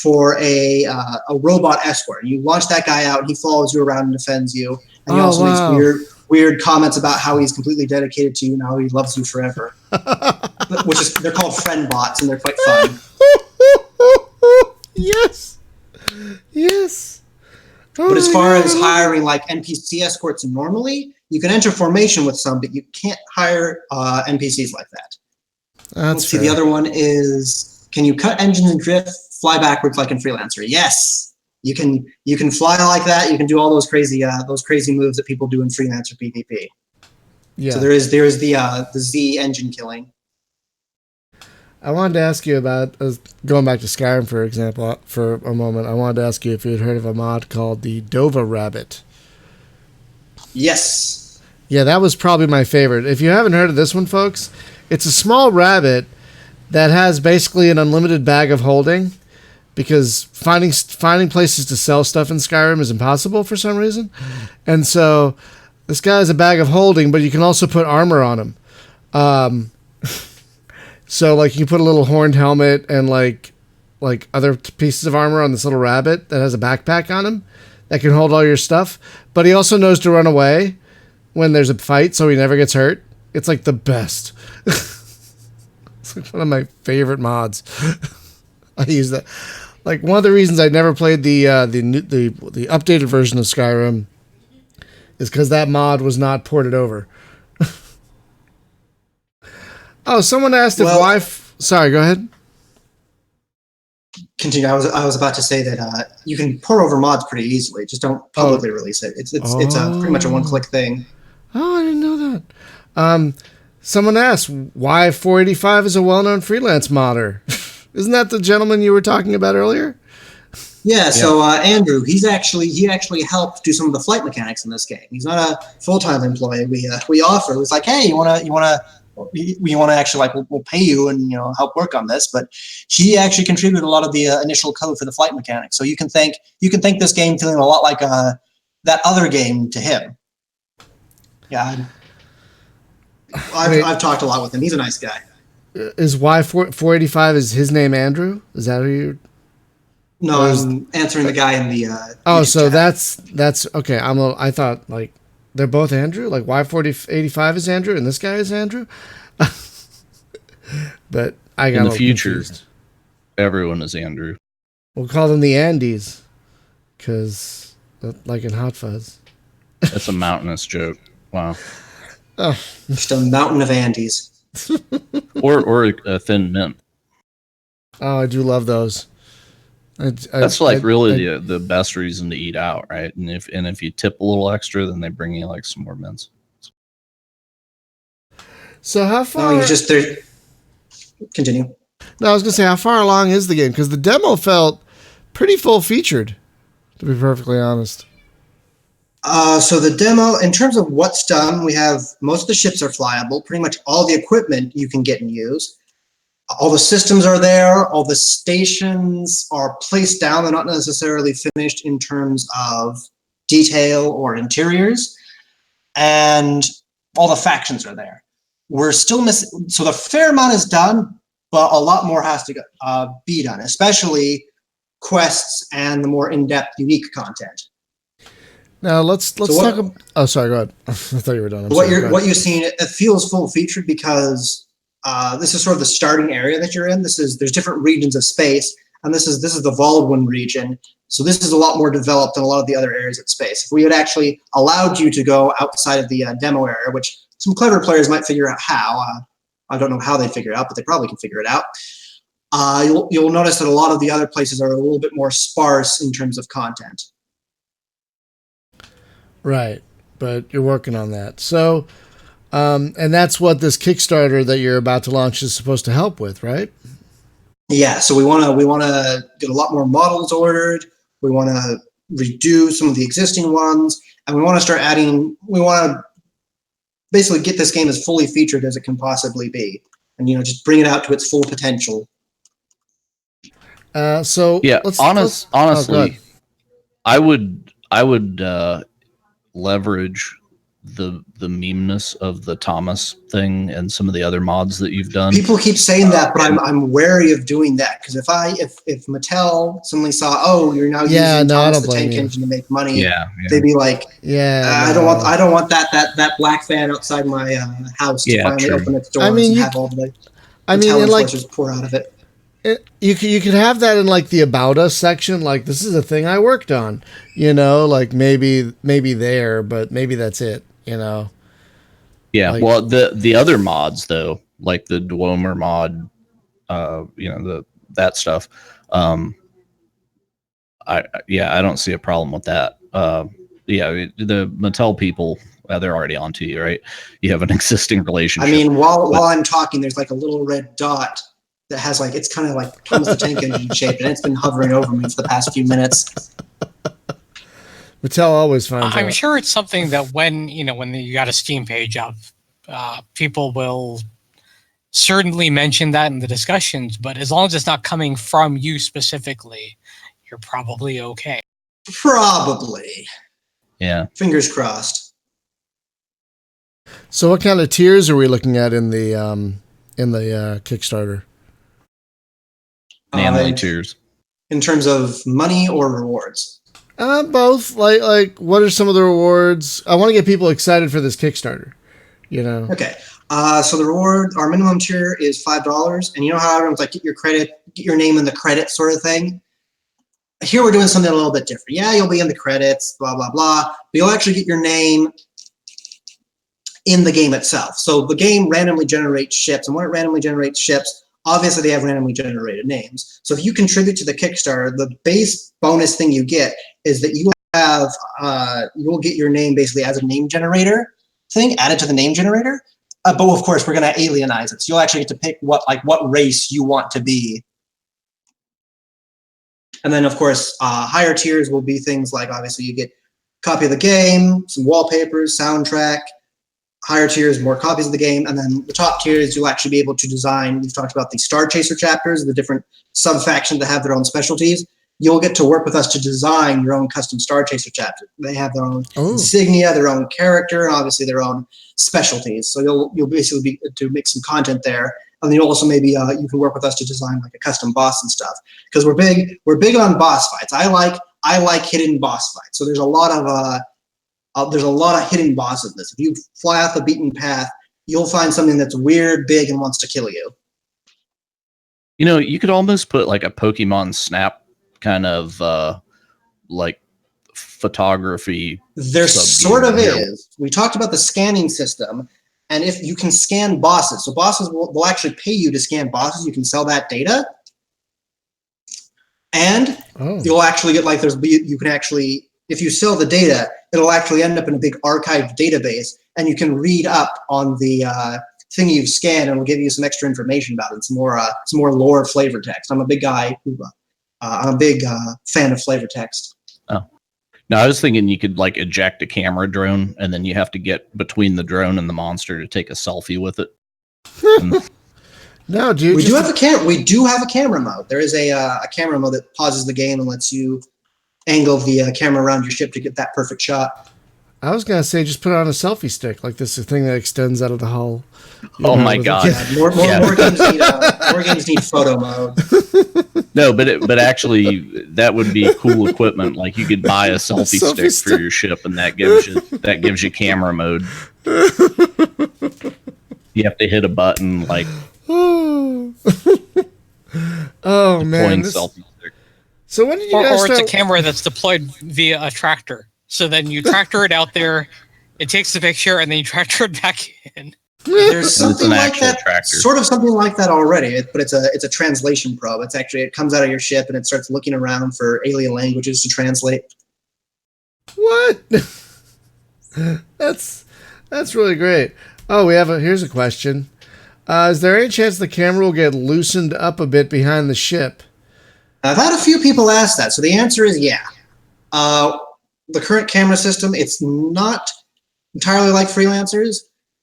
for a robot escort. You launch that guy out, and he follows you around and defends you. And he also makes weird comments about how he's completely dedicated to you and how he loves you forever. They're called friend bots, and they're quite fun. Yes. But as far as hiring like NPC escorts normally, you can enter formation with some, but you can't hire NPCs like that. Let's see. The other one is, can you cut engines and drift, fly backwards like in Freelancer? Yes, you can fly like that. You can do all those crazy moves that people do in Freelancer PvP. Yeah. So there is the Z engine killing. I wanted to ask you about, going back to Skyrim, for example, for a moment. I wanted to ask you if you had heard of a mod called the Dova Rabbit. Yes. Yeah, that was probably my favorite. If you haven't heard of this one, folks, it's a small rabbit that has basically an unlimited bag of holding, because finding places to sell stuff in Skyrim is impossible for some reason. And so this guy has a bag of holding, but you can also put armor on him. So like you can put a little horned helmet and like other pieces of armor on this little rabbit that has a backpack on him that can hold all your stuff. But he also knows to run away when there's a fight, so he never gets hurt. It's like the best. It's like one of my favorite mods. I use that. Like one of the reasons I never played the updated version of Skyrim is because that mod was not ported over. Oh, someone asked sorry, go ahead. Continue. I was about to say that you can port over mods pretty easily. Just don't publicly release it. It's pretty much a one-click thing. Oh, I didn't know that. Someone asked why 485 is a well-known freelance modder. Isn't that the gentleman you were talking about earlier? Yeah. So Andrew, he actually helped do some of the flight mechanics in this game. He's not a full-time employee. We offer. It was like, hey, we want to actually we'll pay you and help work on this, but he actually contributed a lot of the initial code for the flight mechanics. So you can thank this game feeling a lot like that other game to him. Yeah, I've talked a lot with him. He's a nice guy. Is why 485 is his name Andrew? Is that who you? No, I'm answering the guy in the. So chat. That's okay. I thought like. They're both Andrew? Like Y4085 is Andrew and this guy is Andrew? But I got in the future, confused. Everyone is Andrew. We'll call them the Andes, because like in Hot Fuzz. That's a mountainous joke. Wow. Oh. Just a mountain of Andes. or a thin mint. Oh, I do love those. That's really the best reason to eat out, right? And if you tip a little extra, then they bring you like some more mints. So how far? No, continue. No, I was gonna say, how far along is the game? Because the demo felt pretty full featured, to be perfectly honest. So the demo, in terms of what's done, we have most of the ships are flyable. Pretty much all the equipment you can get and use. All the systems are there. All the stations are placed down. They're not necessarily finished in terms of detail or interiors. And all the factions are there. We're still missing. So the fair amount is done, but a lot more has to be done, especially quests and the more in-depth, unique content. Now let's talk about. Oh, sorry. Go ahead. I thought you were done. What you're seeing, it feels full featured because this is sort of the starting area that you're in. There's different regions of space, and this is the Valdwin region. So this is a lot more developed than a lot of the other areas of space. If we had actually allowed you to go outside of the demo area, which some clever players might figure out how. I don't know how they figure it out, but they probably can figure it out. You'll notice that a lot of the other places are a little bit more sparse in terms of content. Right, but you're working on that. So, and that's what this Kickstarter that you're about to launch is supposed to help with, right? Yeah. So we want to get a lot more models ordered. We want to redo some of the existing ones, and we want to start adding. We want to basically get this game as fully featured as it can possibly be, and just bring it out to its full potential. So yeah, honestly, I would leverage the memeness of the Thomas thing and some of the other mods that you've done. People keep saying that, but I'm wary of doing that because if Mattel suddenly saw, you're now using Thomas the Tank Engine to make money, they'd be like, I don't want that black fan outside my house to finally open its doors and have all the Mattel enforcers pour out of it. You could have that in like the About Us section, like this is a thing I worked on, like maybe there, but maybe that's it, Yeah, well, the other mods though, like the Dwemer mod, that stuff. I don't see a problem with that. The Mattel people, they're already onto you, right? You have an existing relationship. I mean, while I'm talking, there's like a little red dot that has it's kind of like Thomas the Tank Engine shape, and it's been hovering over me for the past few minutes. Mattel always finds I'm sure it's something that when you got a Steam page up, people will certainly mention that in the discussions, but as long as it's not coming from you specifically, you're probably okay. Probably. Yeah. Fingers crossed. So what kind of tiers are we looking at in the Kickstarter? Manly tiers. In terms of money or rewards? Both. Like what are some of the rewards? I want to get people excited for this Kickstarter. Okay. So the reward, our minimum tier is $5, and you know how everyone's like, get your name in the credits sort of thing. Here we're doing something a little bit different. Yeah, you'll be in the credits, blah blah blah, but you'll actually get your name in the game itself. So the game randomly generates ships, and when it randomly generates ships, obviously they have randomly generated names. So if you contribute to the Kickstarter, the base bonus thing you get is that you will get your name basically as a name generator thing added to the name generator. But of course, we're going to alienize it. So you'll actually get to pick what race you want to be. And then, of course, higher tiers will be things like, obviously, you get a copy of the game, some wallpapers, soundtrack. Higher tiers, more copies of the game. And then the top tiers, you'll actually be able to design. We've talked about the Star Chaser chapters, the different sub-factions that have their own specialties. You'll get to work with us to design your own custom Star Chaser chapter. They have their own insignia, their own character, and obviously their own specialties. So you'll basically be to make some content there. And then you'll also maybe you can work with us to design like a custom boss and stuff. Because we're big on boss fights. I like hidden boss fights. So there's a lot of hidden bosses in this. If you fly off the beaten path, you'll find something that's weird, big, and wants to kill you. You could almost put like a Pokemon Snap kind of like photography. There sort of is. We talked about the scanning system, and if you can scan bosses, so bosses will actually pay you to scan bosses. You can sell that data. And you'll actually get like you can actually, if you sell the data, it'll actually end up in a big archived database, and you can read up on the thing you've scanned, and it'll give you some extra information about it. Some more lore flavor text. I'm a big guy. I'm a big fan of flavor text. Oh. No, I was thinking you could like eject a camera drone, and then you have to get between the drone and the monster to take a selfie with it. No, dude. We do have a camera mode. There is a camera mode that pauses the game and lets you angle the camera around your ship to get that perfect shot. I was gonna say just put it on a selfie stick, like this thing that extends out of the hull. Oh my god! More games need photo mode. No, but actually, that would be cool equipment. Like you could buy a selfie stick for your ship, and that gives you camera mode. You have to hit a button like. Oh man! Selfie stick. So when did you guys start? Or it's a camera that's deployed via a tractor. So then you tractor it out there, it takes the picture, and then you tractor it back in. There's something like that, sort of something like that already, but it's a translation probe. It comes out of your ship and it starts looking around for alien languages to translate. What? That's really great. Oh, here's a question. Is there any chance the camera will get loosened up a bit behind the ship? I've had a few people ask that, so the answer is yeah. The current camera system, it's not entirely like Freelancers.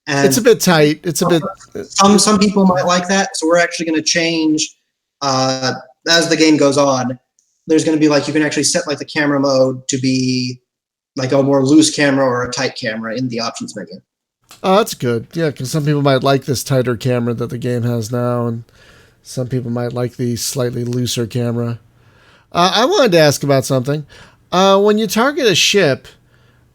And it's a bit tight. It's a bit. Some people might like that, so we're actually going to change as the game goes on. There's going to be like you can actually set like the camera mode to be like a more loose camera or a tight camera in the options menu. Oh, that's good. Yeah, because some people might like this tighter camera that the game has now, and some people might like the slightly looser camera. I wanted to ask about something. When you target a ship,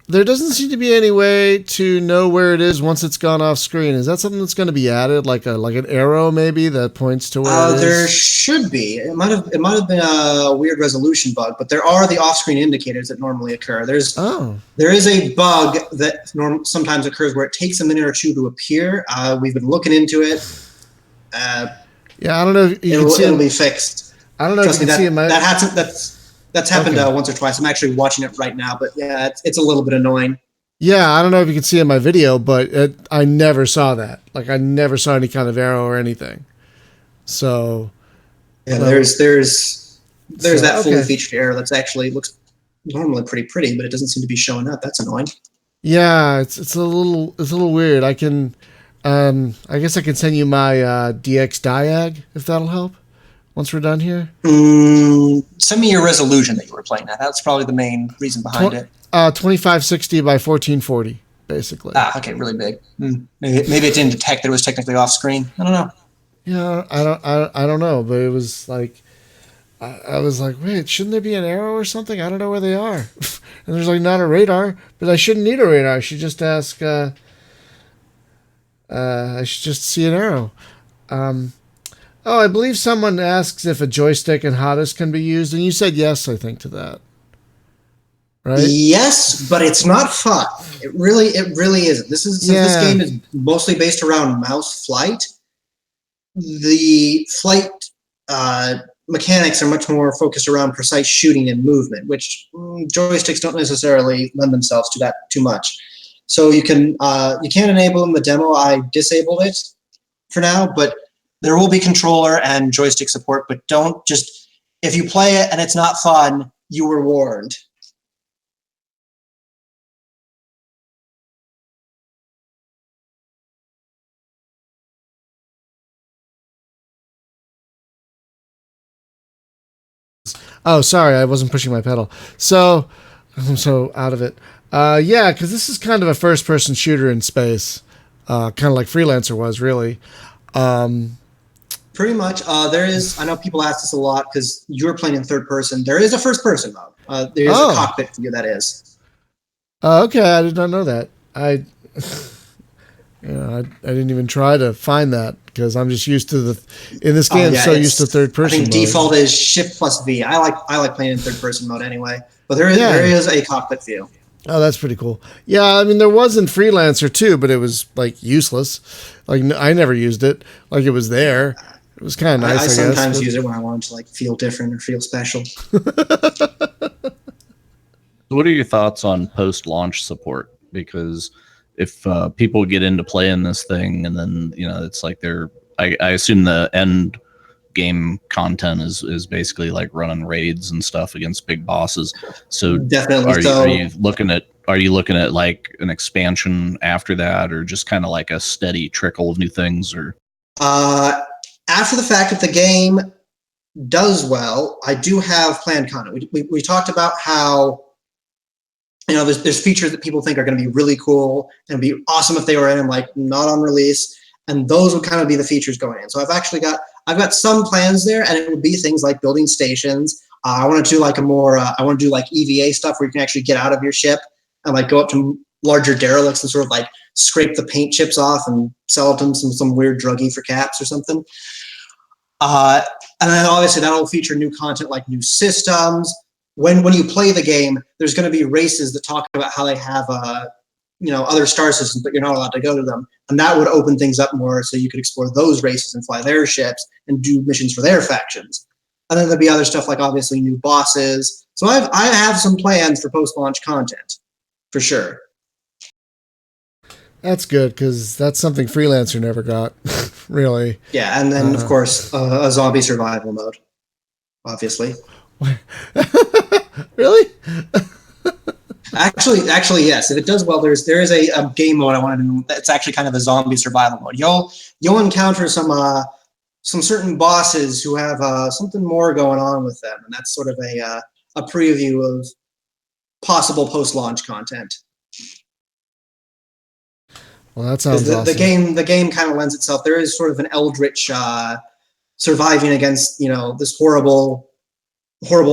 there doesn't seem to be any way to know where it is once it's gone off screen. Is that something that's going to be added, like an arrow maybe that points to where it is? There should be. It might have been a weird resolution bug, but there are the off-screen indicators that normally occur. There is a bug that sometimes occurs where it takes a minute or two to appear. We've been looking into it. Yeah, I don't know. It'll be fixed. I don't know if you can see it. That's happened once or twice. I'm actually watching it right now, but yeah, it's a little bit annoying. Yeah, I don't know if you can see it in my video, but I never saw that. Like, I never saw any kind of arrow or anything. So, yeah, there's that fully featured arrow that's actually looks normally pretty, but it doesn't seem to be showing up. That's annoying. Yeah, it's a little weird. I can, I guess I can send you my DX diag if that'll help. Once we're done here, send me your resolution that you were playing at. That's probably the main reason behind it. 2560 by 1440, basically. Okay, really big. Maybe it didn't detect that it was technically off screen. I don't know. Yeah, I don't know, but it was like, I was like, wait, shouldn't there be an arrow or something? I don't know where they are. And there's like not a radar, but I shouldn't need a radar. I should just ask. I should just see an arrow. Oh, I believe someone asks if a joystick and HOTAS can be used, and you said yes, I think, to that. Right? Yes, but it's not fun. It really isn't. This game is mostly based around mouse flight. The flight mechanics are much more focused around precise shooting and movement, which joysticks don't necessarily lend themselves to that too much. So you can enable in the demo. I disabled it for now, but there will be controller and joystick support, but don't just, if you play it and it's not fun, you were warned. Oh, sorry, I wasn't pushing my pedal. So, I'm so out of it. Yeah, because this is kind of a first-person shooter in space, kind of like Freelancer was, really. Pretty much. There is, I know people ask this a lot because you're playing in third person. There is a first person mode. There is a cockpit view that is. Okay, I did not know that. I didn't even try to find that because I'm just used to in this game, I'm so used to third person I think mode. Default is Shift plus V. I like playing in third person mode anyway. But there is a cockpit view. Oh, that's pretty cool. Yeah, I mean, there was in Freelancer too, but it was like useless. Like I never used it. Like it was there. It was kind of nice. I guess, sometimes use it when I want to like feel different or feel special. What are your thoughts on post-launch support? Because if people get into playing this thing, and then it's like I assume the end game content is basically like running raids and stuff against big bosses. So definitely. Are you looking at like an expansion after that, or just kind of like a steady trickle of new things? Or after the fact, if the game does well, I do have planned content. We talked about how there's features that people think are going to be really cool and be awesome if they were in and like not on release, and those would kind of be the features going in. So I've got some plans there, and it would be things like building stations. I want to do like I want to do like EVA stuff where you can actually get out of your ship and like go up to larger derelicts and sort of like scrape the paint chips off and sell them some weird druggie for caps or something. And then obviously that'll feature new content like new systems. When you play the game, there's going to be races that talk about how they have other star systems, but you're not allowed to go to them, and that would open things up more, so you could explore those races and fly their ships and do missions for their factions. And then there'd be other stuff like obviously new bosses. So I have some plans for post-launch content for sure. That's good, because that's something Freelancer never got, really. Yeah, and then of course a zombie survival mode, obviously. Really? Actually, yes. If it does well, there is a game mode I want to do that's actually kind of a zombie survival mode. You'll encounter some certain bosses who have something more going on with them, and that's sort of a preview of possible post-launch content. Well, that sounds awesome. The game kind of lends itself. There is sort of an eldritch surviving against this horrible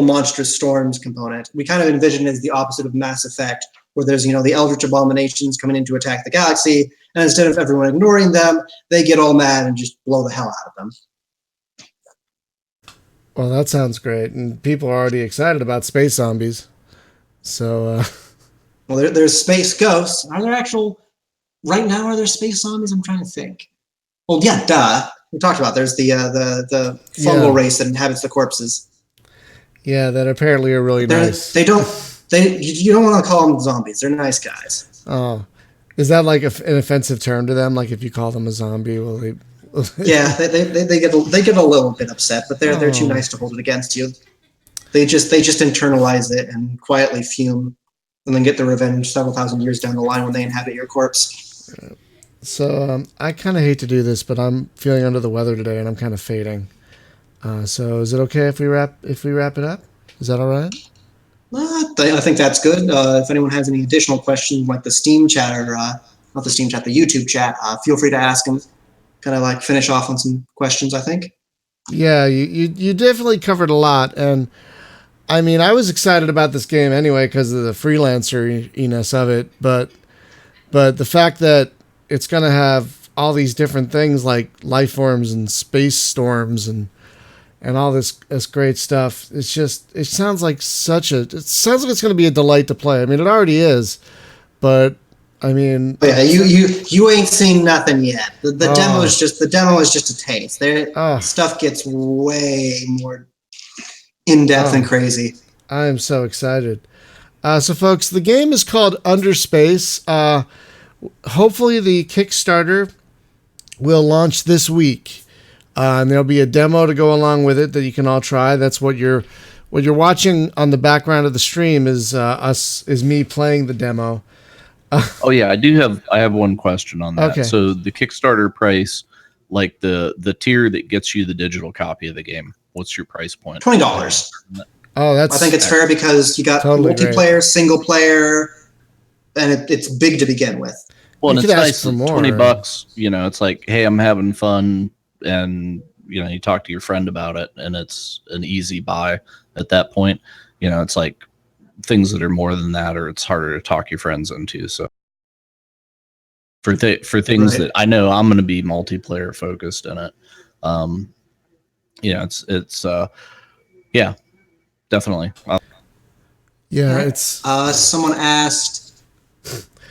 monstrous storms component. We kind of envision it as the opposite of Mass Effect, where there's the eldritch abominations coming in to attack the galaxy, and instead of everyone ignoring them, they get all mad and just blow the hell out of them. Well, that sounds great, and people are already excited about space zombies. So, well, there's space ghosts. Are there right now? Are there space zombies? I'm trying to think. Well, yeah, duh. We talked about there's the fungal race that inhabits the corpses. Yeah, that apparently are really nice. You don't want to call them zombies. They're nice guys. Oh, is that like an offensive term to them? Like if you call them a zombie, will they? Yeah, they get a little bit upset, but they're too nice to hold it against you. They just internalize it and quietly fume, and then get their revenge several thousand years down the line when they inhabit your corpse. So I kind of hate to do this, but I'm feeling under the weather today, and I'm kind of fading. So is it okay if we wrap it up? Is that all right? I think that's good. If anyone has any additional questions, like the Steam chat or not the Steam chat, the YouTube chat, feel free to ask them. Kind of like finish off on some questions, I think. Yeah, you definitely covered a lot, and I mean I was excited about this game anyway because of the freelancer-ness of it, but the fact that it's gonna have all these different things like life forms and space storms and all this great stuff. It sounds like it's going to be a delight to play. I mean, it already is, but I mean, yeah, you ain't seen nothing yet. The demo is just a taste. Stuff gets way more in depth and crazy. I am so excited. So folks, the game is called Underspace. Hopefully the Kickstarter will launch this week. And there'll be a demo to go along with it that you can all try. That's what you're watching on the background of the stream is me playing the demo. Oh yeah, I have one question on that. Okay. So the Kickstarter price, like the tier that gets you the digital copy of the game, what's your price point? $20. Oh, I think it's fair because you got totally multiplayer, great. Single player, and it's big to begin with. Well, and it's nice for more. $20. It's like, hey, I'm having fun. And you talk to your friend about it, and it's an easy buy at that point. It's like things that are more than that, or it's harder to talk your friends into. So for things that I know I'm going to be multiplayer focused in it, it's yeah, definitely. Yeah, it's someone asked,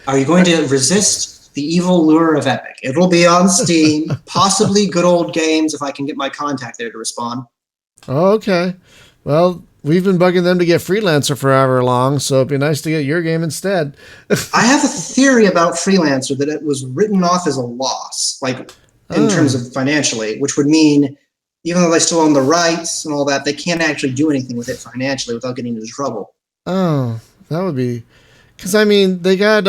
are you going to resist the evil lure of Epic. It'll be on Steam, possibly Good Old Games if I can get my contact there to respond. Oh, okay. Well, we've been bugging them to get Freelancer forever long, so it'd be nice to get your game instead. I have a theory about Freelancer that it was written off as a loss, like in terms of financially, which would mean even though they still own the rights and all that, they can't actually do anything with it financially without getting into trouble. Oh, that would be... Because, I mean, they got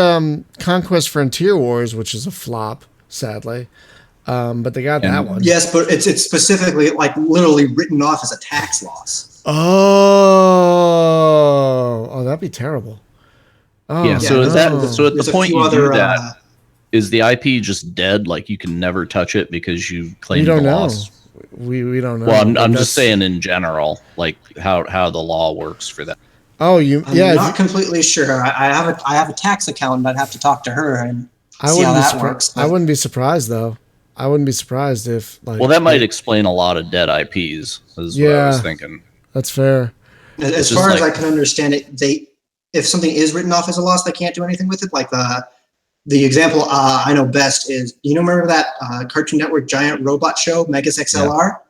Conquest Frontier Wars, which is a flop, sadly. But they got that one. Yes, but it's specifically, like, literally written off as a tax loss. Oh, that'd be terrible. Oh, yeah, so is that... So at the point you do that, is the IP just dead? Like, you can never touch it because you claimed the loss? We don't know. Well, I'm just saying in general, like, how the law works for that. Oh, I'm not completely sure. I have a tax accountant. I'd have to talk to her and see how that works. I wouldn't be surprised though. I wouldn't be surprised if like. Well, that might explain a lot of dead IPs. Is what I was thinking. That's fair. As far as I can understand it, if something is written off as a loss, they can't do anything with it. Like the example I know best is remember that Cartoon Network giant robot show Megas XLR?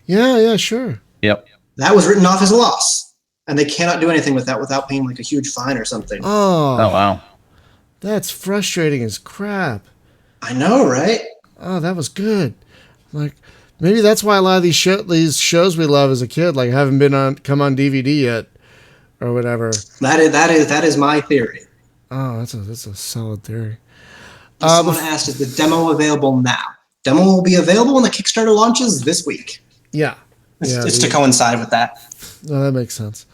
Yeah, sure. Yep. That was written off as a loss. And they cannot do anything with that without paying like a huge fine or something. Oh wow. That's frustrating as crap. I know, right? Oh, that was good. Like maybe that's why a lot of these shows we love as a kid like haven't come on DVD yet or whatever. That is my theory. Oh, that's a solid theory. Someone asked, is the demo available now? Demo will be available when the Kickstarter launches this week. Yeah. It's to coincide with that. No, that makes sense.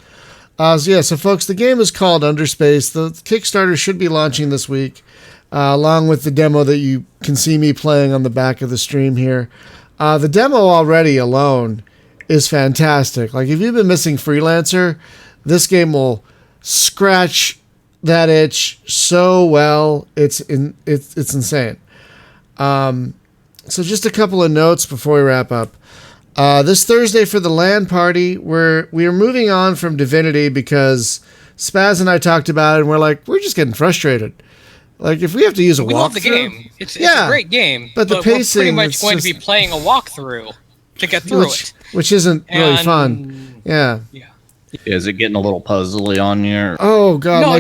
So folks, the game is called Underspace. The Kickstarter should be launching this week, along with the demo that you can see me playing on the back of the stream here. The demo already alone is fantastic. Like, if you've been missing Freelancer, this game will scratch that itch so well. It's insane. So just a couple of notes before we wrap up. This Thursday for the LAN party, we are moving on from Divinity because Spaz and I talked about it, and we're just getting frustrated. Like, if we have to use a walkthrough... We love the game. It's a great game. But the pacing... We're pretty much going to be playing a walkthrough to get through it. Which isn't really fun. Yeah. Is it getting a little puzzly on you? Oh, God. No,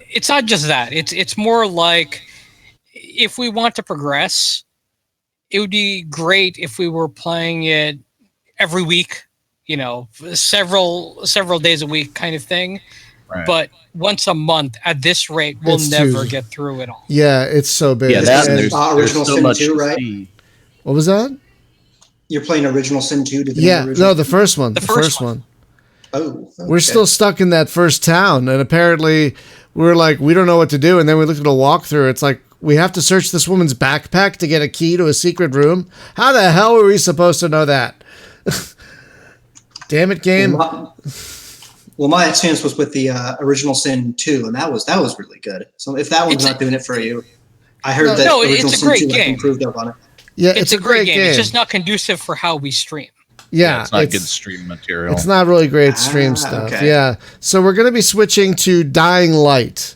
it's not just that. It's more like, if we want to progress... It would be great if we were playing it every week, several days a week kind of thing. Right. But once a month at this rate, we'll never get through it all. Yeah, it's so big. Yeah, there's Original so Sin much 2, right? What was that? You're playing Original Sin 2? The first one. The first one. Oh, okay. We're still stuck in that first town, and apparently we're like, we don't know what to do. And then we looked at a walkthrough. It's like, we have to search this woman's backpack to get a key to a secret room. How the hell were we supposed to know that? Damn it, game. Well, my experience was with the Original Sin 2, and that was really good. So if that one's not doing it for you, I heard that Original it's a Sin great 2 game. Improved up on it. Yeah, it's a great game. It's just not conducive for how we stream. Yeah, it's not good stream material. It's not really great stream stuff. Okay. Yeah, so we're going to be switching to Dying Light.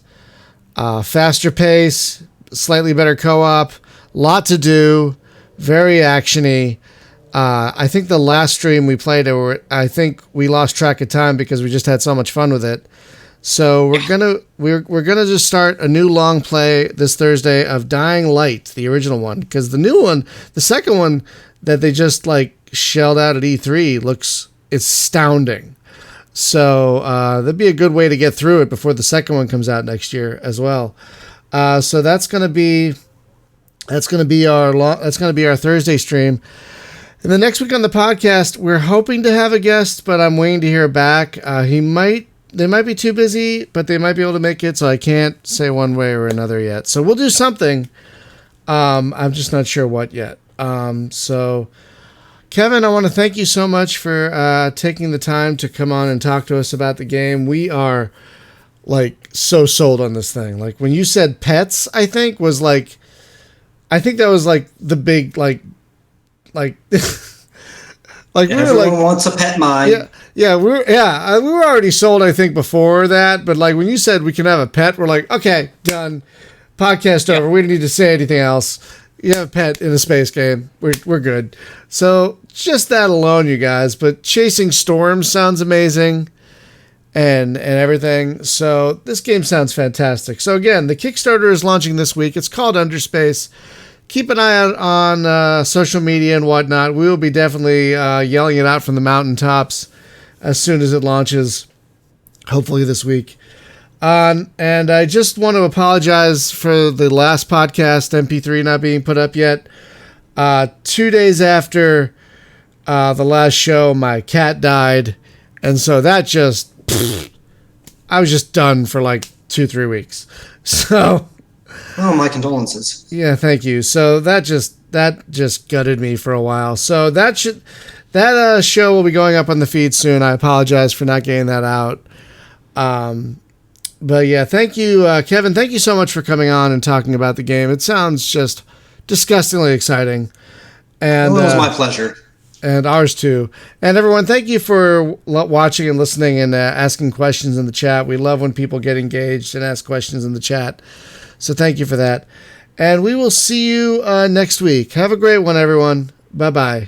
Faster pace, slightly better co-op, lot to do, very actiony. I think the last stream we played it, I think we lost track of time because we just had so much fun with it. So we're gonna just start a new long play this Thursday of Dying Light, the original one, because the new one, the second one that they just shelled out at E3 looks astounding. So that'd be a good way to get through it before the second one comes out next year as well. So that's gonna be our Thursday stream. And the next week on the podcast, we're hoping to have a guest, but I'm waiting to hear back. They might be too busy, but they might be able to make it. So I can't say one way or another yet. So we'll do something. I'm just not sure what yet. So Kevin, I want to thank you so much for taking the time to come on and talk to us about the game. We are so sold on this thing. Like when you said pets, I think that was the big everyone wants a pet mine. We were already sold, I think, before that. But when you said we can have a pet, we're like, okay, done. Podcast over. We don't need to say anything else. You have a pet in a space game. We're good. So just that alone, you guys. But Chasing Storms sounds amazing, and everything. So this game sounds fantastic. So again, the Kickstarter is launching this week. It's called Underspace. Keep an eye out on social media and whatnot. We will be definitely yelling it out from the mountaintops as soon as it launches, hopefully this week. And I just want to apologize for the last podcast, MP3, not being put up yet. 2 days after the last show, my cat died. And so that just, I was just done for like 2-3 weeks. So, oh, my condolences. Yeah, thank you. So that just gutted me for a while. So that show will be going up on the feed soon. I apologize for not getting that out. But yeah, thank you, Kevin. Thank you so much for coming on and talking about the game. It sounds just disgustingly exciting. And well, it was my pleasure. And ours too. And everyone, thank you for watching and listening and asking questions in the chat. We love when people get engaged and ask questions in the chat. So thank you for that. And we will see you next week. Have a great one, everyone. Bye-bye.